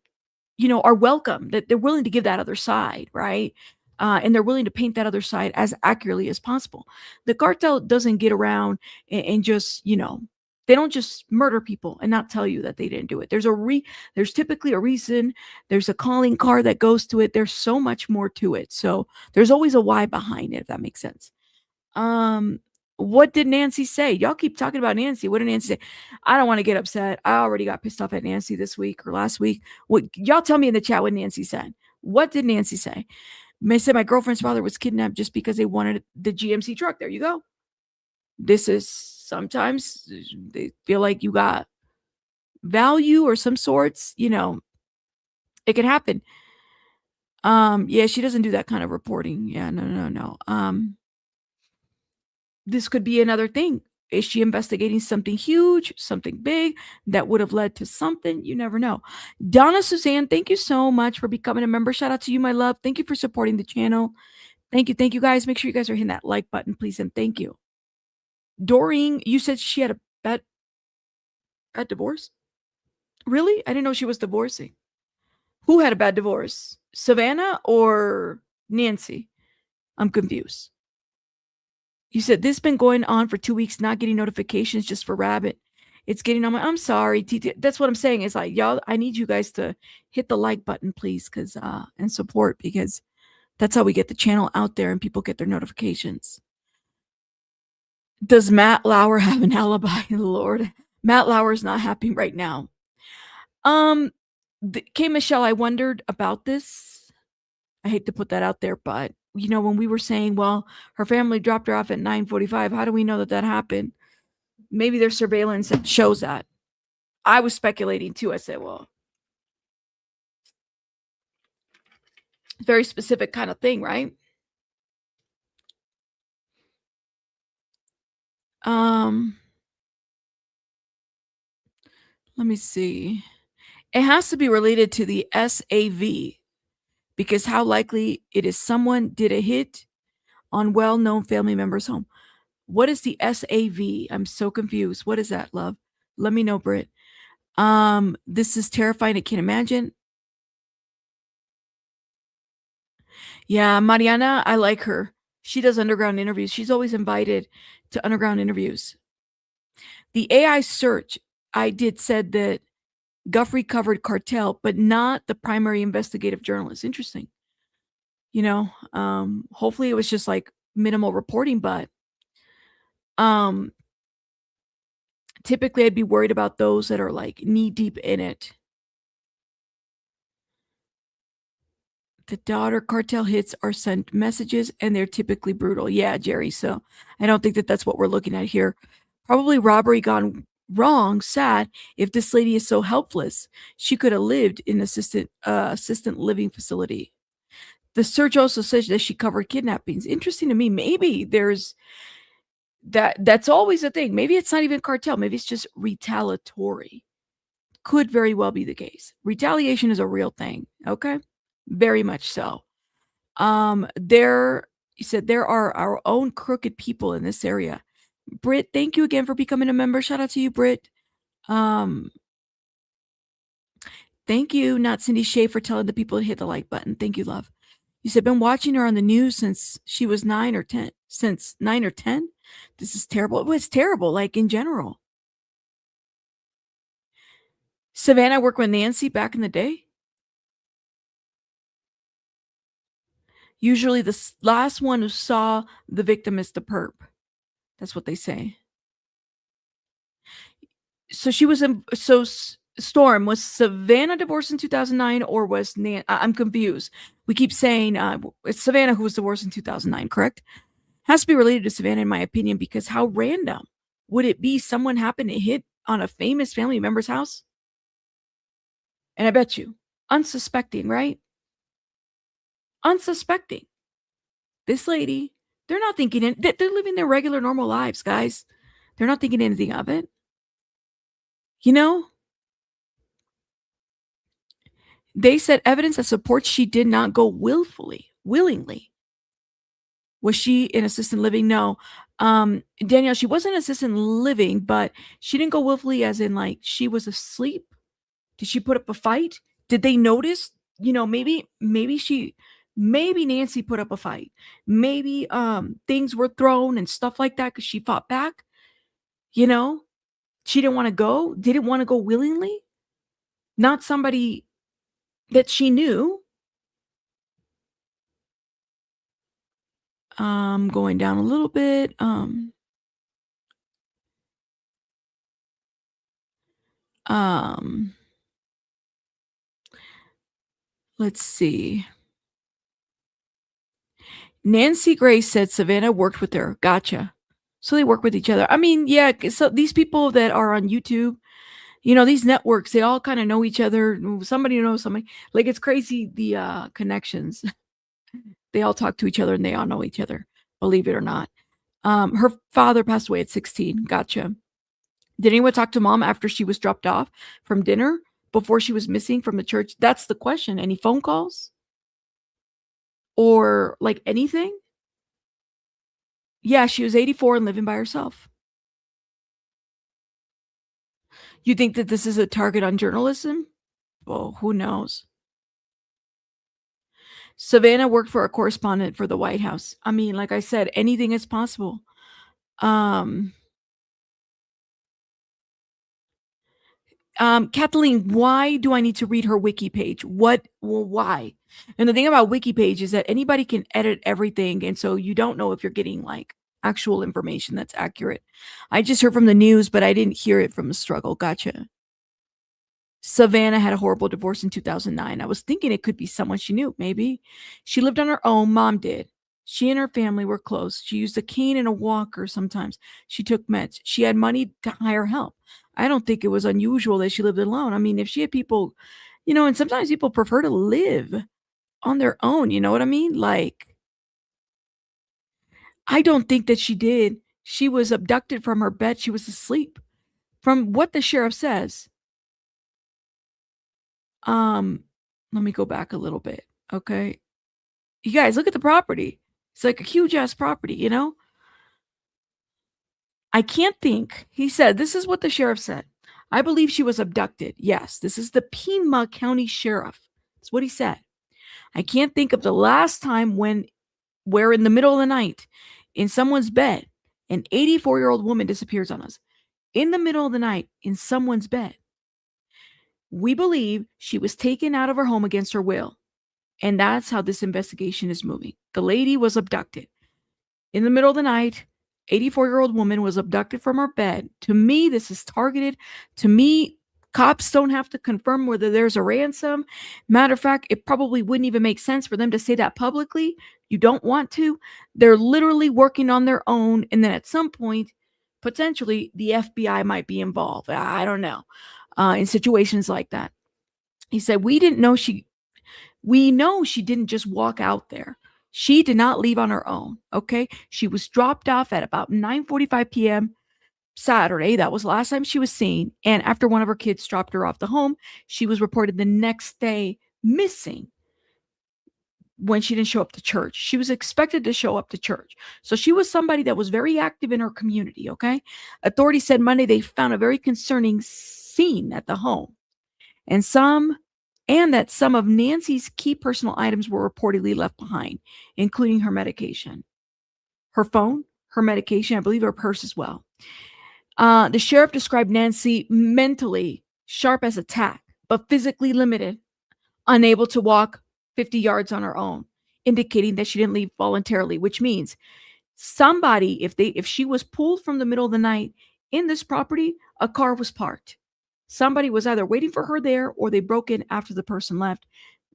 are welcome, that they're willing to give that other side, right? And they're willing to paint that other side as accurately as possible. The cartel doesn't get around and just, they don't just murder people and not tell you that they didn't do it. There's typically a reason. There's a calling card that goes to it. There's so much more to it. So there's always a why behind it, if that makes sense. What did Nancy say? Y'all keep talking about Nancy. What did Nancy say? I don't want to get upset. I already got pissed off at Nancy this week or last week. What y'all tell me in the chat what Nancy said. What did Nancy say? May said my girlfriend's father was kidnapped just because they wanted the GMC truck. There you go. This is sometimes they feel like you got value or some sorts, it can happen. Yeah, she doesn't do that kind of reporting. Yeah, no. This could be another thing. Is she investigating something huge, something big that would have led to something? You never know. Donna Suzanne, thank you so much for becoming a member. Shout out to you, my love. Thank you for supporting the channel. Thank you, guys. Make sure you guys are hitting that like button, please, and thank you. Doreen, you said she had a bad divorce? Really? I didn't know she was divorcing. Who had a bad divorce? Savannah or Nancy? I'm confused. You said this has been going on for 2 weeks, not getting notifications just for Rabbit. It's getting on my, I'm sorry, TT. That's what I'm saying. Is like, y'all, I need you guys to hit the like button, please, and support, because that's how we get the channel out there and people get their notifications. Does Matt Lauer have an alibi? Lord, Matt Lauer's not happy right now. K. Michelle, I wondered about this. I hate to put that out there, but when we were saying, well, her family dropped her off at 9:45, how do we know that happened? Maybe there's surveillance that shows that. I was speculating too. I said, well, very specific kind of thing, right? Let me see. It has to be related to the SAV, because how likely it is someone did a hit on well-known family member's home. What is the SAV? I'm so confused. What is that, love? Let me know, Britt. This is terrifying. I can't imagine. Yeah, Mariana, I like her. She does underground interviews. She's always invited to underground interviews. The AI search I did said that Guthrie covered cartel, but not the primary investigative journalist. Interesting. Hopefully it was just like minimal reporting, but typically I'd be worried about those that are like knee deep in it. The daughter cartel hits are sent messages and they're typically brutal. Yeah, Jerry. So I don't think that that's what we're looking at here. Probably robbery gone wrong. Sad. If this lady is so helpless, she could have lived in assistant living facility. The search also says that she covered kidnappings. Interesting to me. Maybe there's that's always a thing. Maybe it's not even cartel. Maybe it's just retaliatory. Could very well be the case. Retaliation is a real thing. Okay. Very much so. You said there are our own crooked people in this area. Britt, thank you again for becoming a member. Shout out to you, Britt. Thank you, not Cindy Shea, for telling the people to hit the like button. Thank you, love. You said been watching her on the news since she was 9 or 10. Since 9 or 10? This is terrible. It was terrible, like in general. Savannah worked with Nancy back in the day. Usually the last one who saw the victim is the perp. That's what they say. So she was in, so Storm, was Savannah divorced in 2009 or was I'm confused. We keep saying it's Savannah who was divorced in 2009, correct? Has to be related to Savannah in my opinion, because how random would it be someone happened to hit on a famous family member's house? And I bet you, unsuspecting, right? Unsuspecting. This lady They're not thinking they're living their regular normal lives, guys. They're not thinking anything of it. You know, they said evidence that supports she did not go willingly. Was she in assisted living? No. Danielle, she wasn't assisted living, but she didn't go willfully as in like she was asleep. Did she put up a fight? Did they notice? You know, maybe Nancy put up a fight. Maybe things were thrown and stuff like that because she fought back. You know, she didn't want to go, didn't want to go willingly. Not somebody that she knew. Going down a little bit. Let's see. Nancy Grace said Savannah worked with her. Gotcha. So they work with each other. I mean, yeah. So these people that are on YouTube, you know, these networks, they all kind of know each other. Somebody knows somebody. Like it's crazy the connections. They all talk to each other and they all know each other. Believe it or not. Her father passed away at 16. Gotcha. Did anyone talk to mom after she was dropped off from dinner before she was missing from the church? That's the question. Any phone calls? Or like anything? Yeah, she was 84 and living by herself. You think that this is a target on journalism? Well, who knows? Savannah worked for a correspondent for the White House. I mean, like I said, anything is possible. Kathleen, why do I need to read her wiki page? Why? And the thing about wiki page is that anybody can edit everything. And so you don't know if you're getting like actual information that's accurate. I just heard from the news, but I didn't hear it from the struggle. Gotcha. Savannah had a horrible divorce in 2009. I was thinking it could be someone she knew, maybe. She lived on her own. Mom did. She and her family were close. She used a cane and a walker sometimes. She took meds. She had money to hire help. I don't think it was unusual that she lived alone. I mean, if she had people, you know, and sometimes people prefer to live on their own. You know what I mean? Like, I don't think that she did. She was abducted from her bed. She was asleep. From what the sheriff says, let me go back a little bit. Okay. You guys look at the property. It's like a huge ass property, you know? I can't think. He said, this is what the sheriff said. I believe she was abducted. Yes, this is the Pima County Sheriff. That's what he said. I can't think of the last time where in the middle of the night in someone's bed, an 84-year-old woman disappears on us. In the middle of the night in someone's bed. We believe she was taken out of her home against her will. And that's how this investigation is moving. The lady was abducted. In the middle of the night, 84-year-old woman was abducted from her bed. To me, this is targeted. To me, cops don't have to confirm whether there's a ransom. Matter of fact, it probably wouldn't even make sense for them to say that publicly. You don't want to. They're literally working on their own. And then at some point, potentially, the FBI might be involved. I don't know. In situations like that. He said, we know she didn't just walk out there. She did not leave on her own. Okay. She was dropped off at about 9:45 p.m. Saturday. That was the last time she was seen. And after one of her kids dropped her off the home, she was reported the next day missing when she didn't show up to church. She was expected to show up to church. So she was somebody that was very active in her community. Okay. Authorities said Monday they found a very concerning scene at the home. And that some of Nancy's key personal items were reportedly left behind, including her medication, her phone, her medication, I believe her purse as well. The sheriff described Nancy mentally sharp as a tack, but physically limited, unable to walk 50 yards on her own, indicating that she didn't leave voluntarily, which means somebody, if she was pulled from the middle of the night in this property, a car was parked. Somebody was either waiting for her there or they broke in after the person left.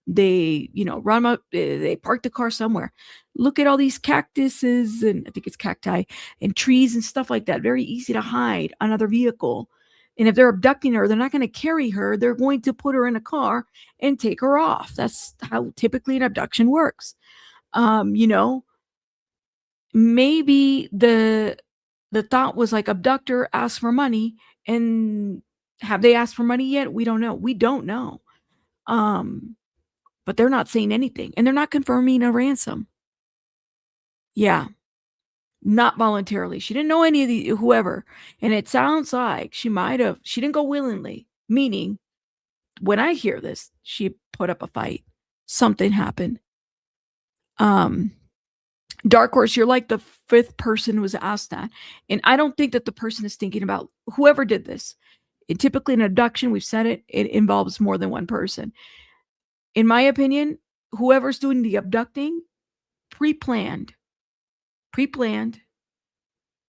They, run up, they parked the car somewhere. Look at all these cactuses and I think it's cacti and trees and stuff like that. Very easy to hide another vehicle. And if they're abducting her, they're not going to carry her. They're going to put her in a car and take her off. That's how typically an abduction works. maybe the thought was like, abductor, ask for money, and have they asked for money yet? We don't know. We don't know. But they're not saying anything, and they're not confirming a ransom. Yeah, not voluntarily. She didn't know any of the whoever, and it sounds like she didn't go willingly, meaning when I hear this, she put up a fight. Something happened. Dark Horse, you're like the fifth person who was asked that. And I don't think that the person is thinking about whoever did this. Typically, an abduction, we've said it involves more than one person. In my opinion, whoever's doing the abducting, pre-planned,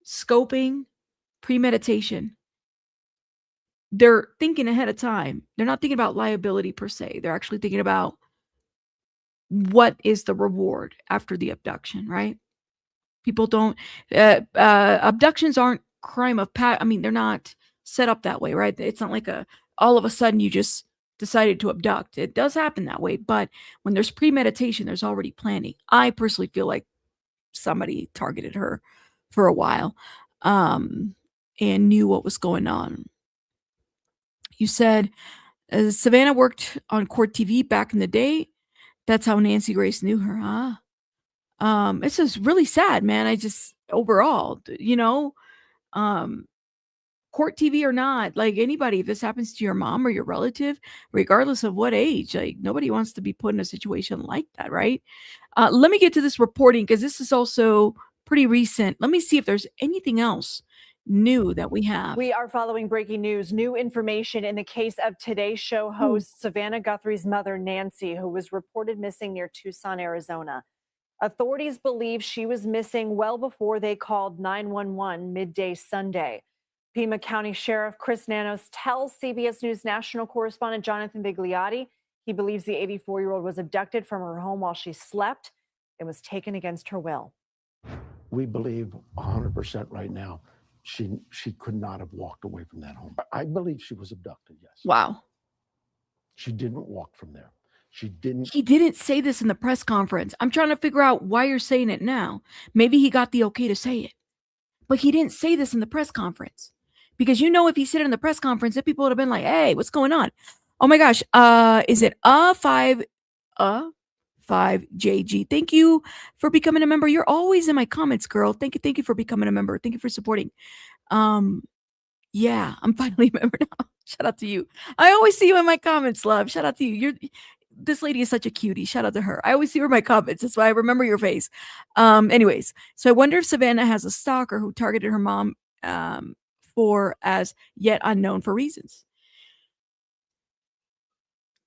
scoping, premeditation. They're thinking ahead of time. They're not thinking about liability per se. They're actually thinking about what is the reward after the abduction, right? People don't, abductions aren't crime of I mean, they're not set up that way, right? It's not like all of a sudden you just decided to abduct. It does happen that way, but when there's premeditation, there's already planning. I personally feel like somebody targeted her for a while, and knew what was going on. You said Savannah worked on court TV back in the day. That's how Nancy Grace knew her, huh? It's just really sad, man. I just overall, court TV or not, like anybody, if this happens to your mom or your relative, regardless of what age, like nobody wants to be put in a situation like that, right? Let me get to this reporting because this is also pretty recent. Let me see if there's anything else new that we have. We are following breaking news, new information in the case of Today Show host Savannah Guthrie's mother, Nancy, who was reported missing near Tucson, Arizona. Authorities believe she was missing well before they called 911 midday Sunday. Pima County Sheriff Chris Nanos tells CBS News national correspondent Jonathan Bigliotti he believes the 84-year-old was abducted from her home while she slept and was taken against her will. We believe 100% right now she could not have walked away from that home. I believe she was abducted, yes. Wow. She didn't walk from there. She didn't. He didn't say this in the press conference. I'm trying to figure out why you're saying it now. Maybe he got the okay to say it. But he didn't say this in the press conference. Because if he said it in the press conference, then people would have been like, hey, what's going on? Oh my gosh. Is it 5JG? Thank you for becoming a member. You're always in my comments, girl. Thank you for becoming a member. Thank you for supporting. Yeah, I'm finally a member now. Shout out to you. I always see you in my comments, love. Shout out to you. This lady is such a cutie. Shout out to her. I always see her in my comments. That's why I remember your face. Anyways, so I wonder if Savannah has a stalker who targeted her mom for as yet unknown for reasons.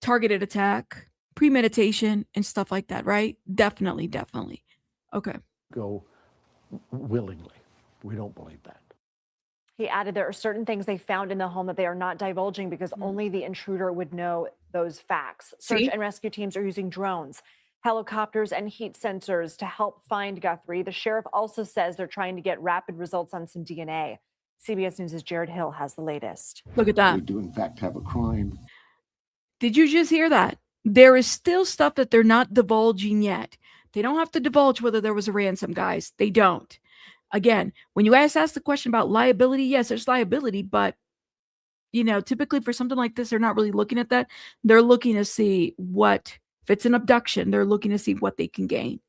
Targeted attack, premeditation, and stuff like that, right? Definitely. Okay. Go willingly. We don't believe that. He added there are certain things they found in the home that they are not divulging because only the intruder would know those facts. Search and rescue teams are using drones, helicopters, and heat sensors to help find Guthrie. The sheriff also says they're trying to get rapid results on some DNA. CBS News' Jared Hill has the latest. Look at that. We do, in fact, have a crime. Did you just hear that? There is still stuff that they're not divulging yet. They don't have to divulge whether there was a ransom, guys. They don't. Again, when you ask the question about liability, yes, there's liability, but typically for something like this, they're not really looking at that. They're looking to see if it's an abduction, they're looking to see what they can gain.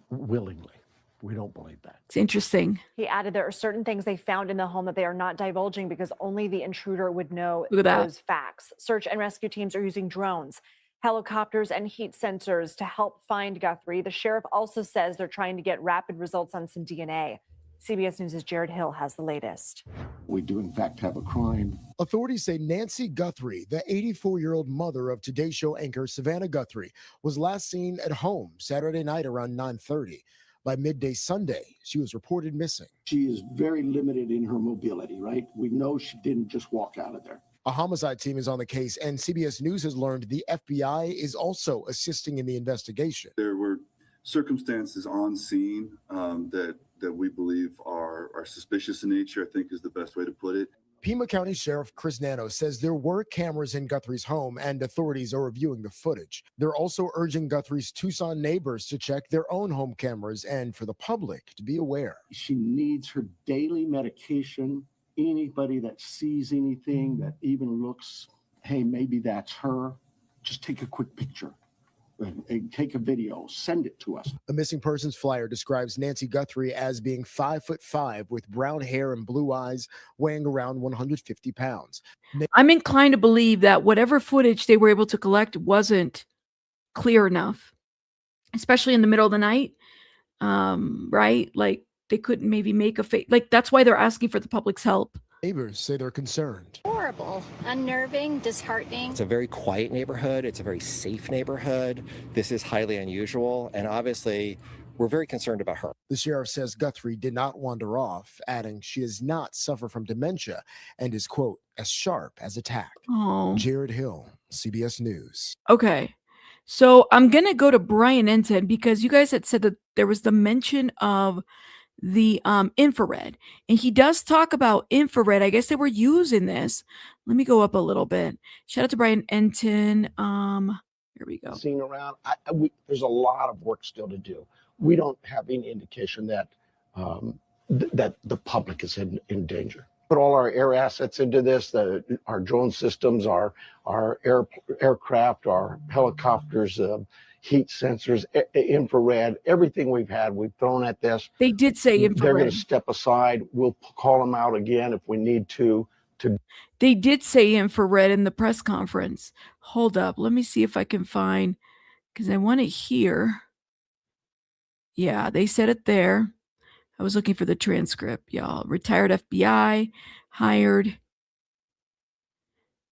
Willingly. We don't believe that. It's interesting. He added there are certain things they found in the home that they are not divulging because only the intruder would know those facts. Search and rescue teams are using drones, helicopters, and heat sensors to help find Guthrie. The sheriff also says they're trying to get rapid results on some DNA. CBS News' Jared Hill has the latest. We do, in fact, have a crime. Authorities say Nancy Guthrie, the 84-year-old mother of Today Show anchor Savannah Guthrie, was last seen at home Saturday night around 9:30. By midday Sunday, she was reported missing. She is very limited in her mobility, right? We know she didn't just walk out of there. A homicide team is on the case, and CBS News has learned the FBI is also assisting in the investigation. There were circumstances on scene that we believe are suspicious in nature, I think is the best way to put it. Pima County Sheriff Chris Nano says there were cameras in Guthrie's home and authorities are reviewing the footage. They're also urging Guthrie's Tucson neighbors to check their own home cameras and for the public to be aware. She needs her daily medication. Anybody that sees anything that even looks, hey, maybe that's her, just take a quick picture. And take a video, send it to us. The missing persons flyer describes Nancy Guthrie as being 5'5" with brown hair and blue eyes, weighing around 150 pounds. I'm inclined to believe that whatever footage they were able to collect wasn't clear enough, especially in the middle of the night. Right? Like they couldn't maybe make a fake. Like that's why they're asking for the public's help. Neighbors say they're concerned. Horrible, unnerving, disheartening. It's a very quiet neighborhood. It's a very safe neighborhood. This is highly unusual. And obviously, we're very concerned about her. The sheriff says Guthrie did not wander off, adding she does not suffer from dementia and is, quote, as sharp as a tack. Oh. Jared Hill, CBS News. Okay. So I'm going to go to Brian Enton because you guys had said that there was the mention of the infrared, and he does talk about infrared. I guess they were using this. Let me go up a little bit. Shout out to Brian Enton. Here we go. Seen around, there's a lot of work still to do. We don't have any indication that that the public is in danger. Put all our air assets into this, our drone systems, our aircraft, our helicopters, heat sensors, infrared, everything we've thrown at this. They did say infrared. They're going to step aside. We'll call them out again if we need to. They did say infrared in the press conference. Hold up. Let me see if I can find, because I want to hear. Yeah, they said it there. I was looking for the transcript, y'all. Retired FBI, hired.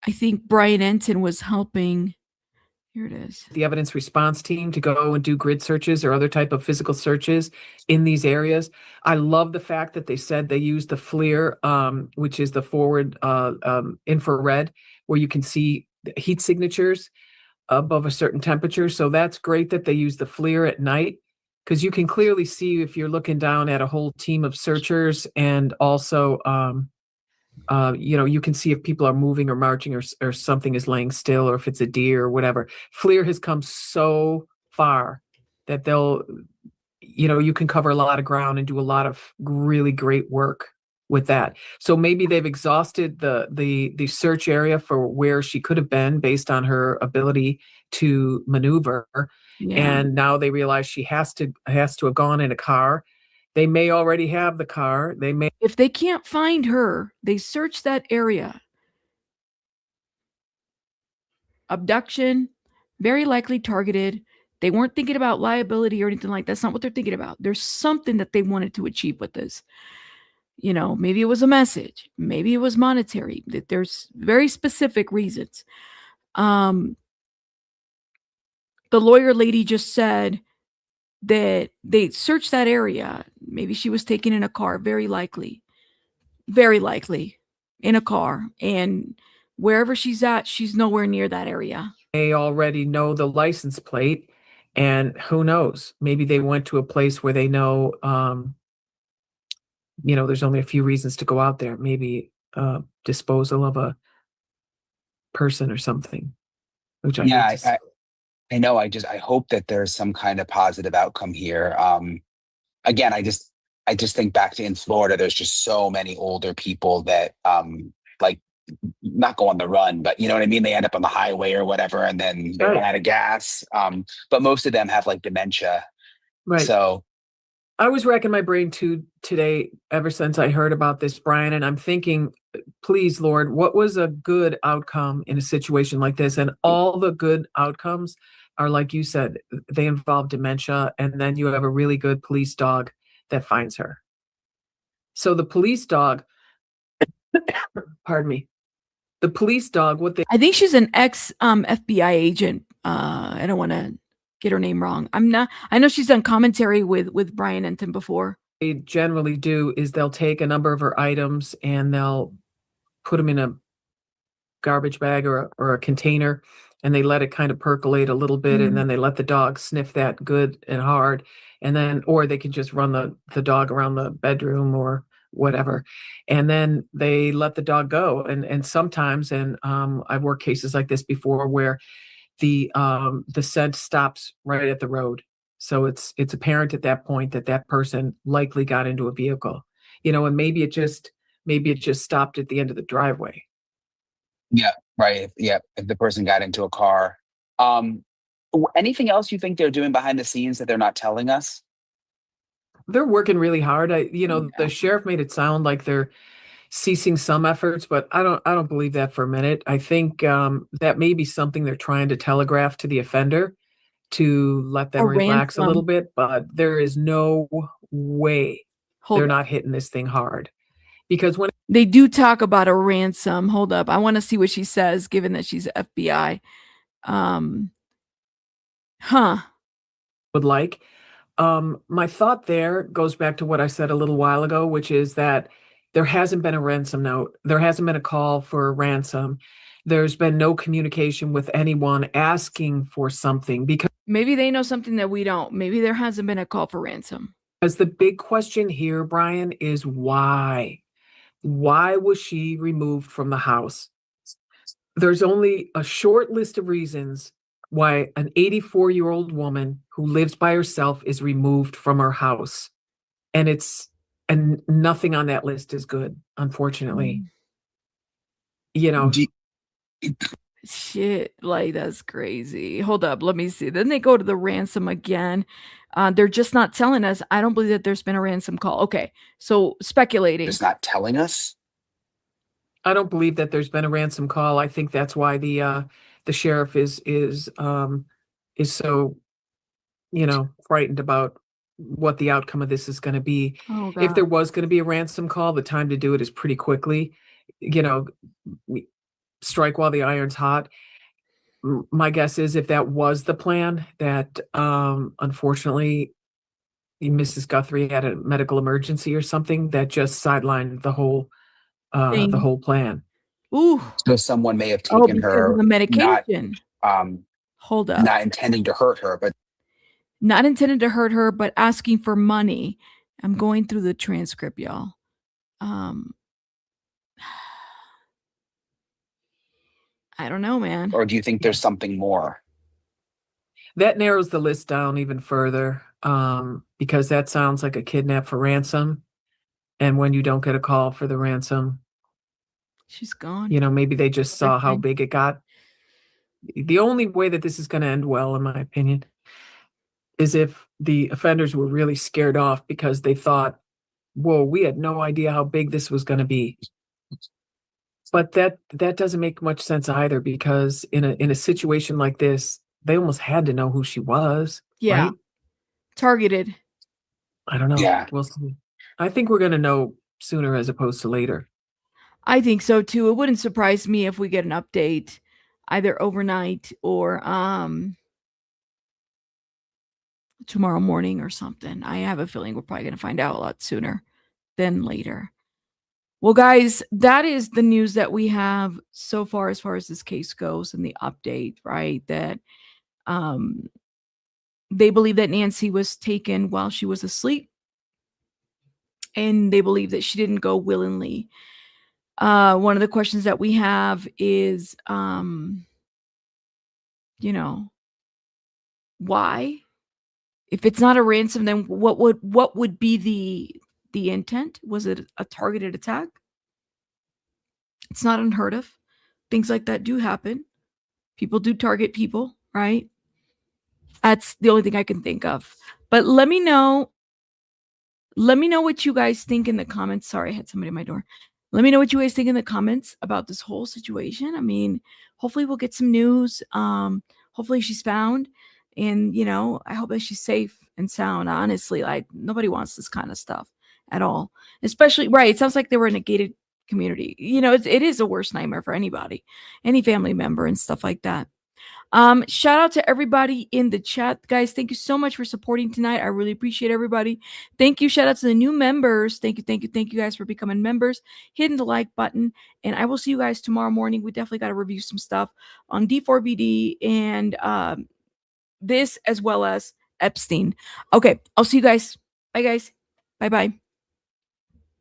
I think Brian Enton was helping. Here it is. The evidence response team to go and do grid searches or other type of physical searches in these areas. I love the fact that they said they used the FLIR, which is the forward infrared, where you can see heat signatures above a certain temperature. So that's great that they use the FLIR at night, because you can clearly see if you're looking down at a whole team of searchers, and also you can see if people are moving or marching or something is laying still, or if it's a deer or whatever. FLIR has come so far that you can cover a lot of ground and do a lot of really great work with that. So maybe they've exhausted the search area for where she could have been based on her ability to maneuver. Yeah. And now they realize she has to have gone in a car. They may already have the car. If they can't find her, they search that area. Abduction, very likely targeted. They weren't thinking about liability or anything like that. That's not what they're thinking about. There's something that they wanted to achieve with this. Maybe it was a message. Maybe it was monetary. There's very specific reasons. The lawyer lady just said that they searched that area. Maybe she was taken in a car, very likely in a car. And wherever she's at, she's nowhere near that area. They already know the license plate, and who knows? Maybe they went to a place where they know, there's only a few reasons to go out there. Maybe disposal of a person or something. Which I know. I hope that there's some kind of positive outcome here. Again, I just think back to in Florida, there's just so many older people that not go on the run, but you know what I mean? They end up on the highway or whatever, and then they run out of gas. But most of them have dementia. Right. So I was racking my brain today ever since I heard about this, Brian, and I'm thinking, please, Lord, what was a good outcome in a situation like this? And all the good outcomes are, like you said, they involve dementia, and then you have a really good police dog that finds her. So the police dog, pardon me, the police dog, I think she's an ex FBI agent. I don't want to get her name wrong. I know she's done commentary with Brian Enton before. They generally do is they'll take a number of her items and they'll put them in a garbage bag or a container, and they let it kind of percolate a little bit, and then they let the dog sniff that good and hard, and then, or they can just run the dog around the bedroom or whatever. And then they let the dog go. And sometimes, and I've worked cases like this before where the scent stops right at the road. So it's apparent at that point that that person likely got into a vehicle, and maybe it just stopped at the end of the driveway. Yeah, right. Yeah, if the person got into a car. Anything else you think they're doing behind the scenes that they're not telling us? They're working really hard. Yeah. The sheriff made it sound like they're ceasing some efforts, but I don't believe that for a minute. I think that may be something they're trying to telegraph to the offender to let them A relax a little ransom. bit, but there is no way Hold they're up. not hitting this thing hard. Because when They do talk about a ransom. Hold up. I want to see what she says, given that she's FBI. Huh. would like, my thought there goes back to what I said a little while ago, which is that there hasn't been a ransom note. There hasn't been a call for a ransom. There's been no communication with anyone asking for something because Maybe they know something that we don't. Maybe there hasn't been a call for ransom. the big question here, Brian, is why? Why was she removed from the house? There's only a short list of reasons why an 84-year-old woman who lives by herself is removed from her house. And nothing on that list is good, unfortunately. Do- Shit, like that's crazy. Hold up, let me see. Then they go to the ransom again. They're just not telling us. I don't believe that there's been a ransom call. Okay, so speculating. Just not telling us? I don't believe that there's been a ransom call. I think that's why the sheriff is so, frightened about what the outcome of this is going to be. Oh If god. there was going to be a ransom call, the time to do it is pretty quickly. Strike while the iron's hot. My guess is if that was the plan, that unfortunately Mrs. Guthrie had a medical emergency or something that just sidelined the whole Thing. plan. Ooh. So someone may have Oh, taken because her of the medication. not Hold up. not intending to hurt her, but Not intended to hurt her, but asking for money. I'm going through the transcript, y'all. I don't know, man. or do you think there's something more? That narrows the list down even further, because that sounds like a kidnap for ransom. And when you don't get a call for the ransom, She's gone. maybe they just saw how big it got. The only way that this is going to end well, in my opinion, is if the offenders were really scared off because they thought, whoa, we had no idea how big this was going to be. But that doesn't make much sense either, because in a situation like this, they almost had to know who she was. Yeah. Right? Targeted. I don't know. Yeah. We'll see. I think we're going to know sooner as opposed to later. I think so too. It wouldn't surprise me if we get an update either overnight or tomorrow morning or something. I have a feeling we're probably going to find out a lot sooner than later. Well, guys, that is the news that we have so far as this case goes, and the update, right? That they believe that Nancy was taken while she was asleep, and they believe that she didn't go willingly. One of the questions that we have is, why? If it's not a ransom, then what would be the intent? Was it a targeted attack? It's not unheard of. Things like that do happen. People do target people, right? That's the only thing I can think of. But let me know what you guys think in the comments. Sorry, I had somebody at my door. Let me know what you guys think in the comments about this whole situation. I mean, hopefully we'll get some news. Hopefully she's found. And, I hope that she's safe and sound. Honestly, like, nobody wants this kind of stuff at all. Especially, right, it sounds like they were in a gated community. It is a worst nightmare for anybody, any family member and stuff like that. Shout out to everybody in the chat, guys. Thank you so much for supporting tonight. I really appreciate everybody. Thank you. Shout out to the new members. Thank you guys for becoming members, hitting the like button, and I will see you guys tomorrow morning. We definitely got to review some stuff on D4BD and this, as well as Epstein. Okay, I'll see you guys. Bye, guys. Bye.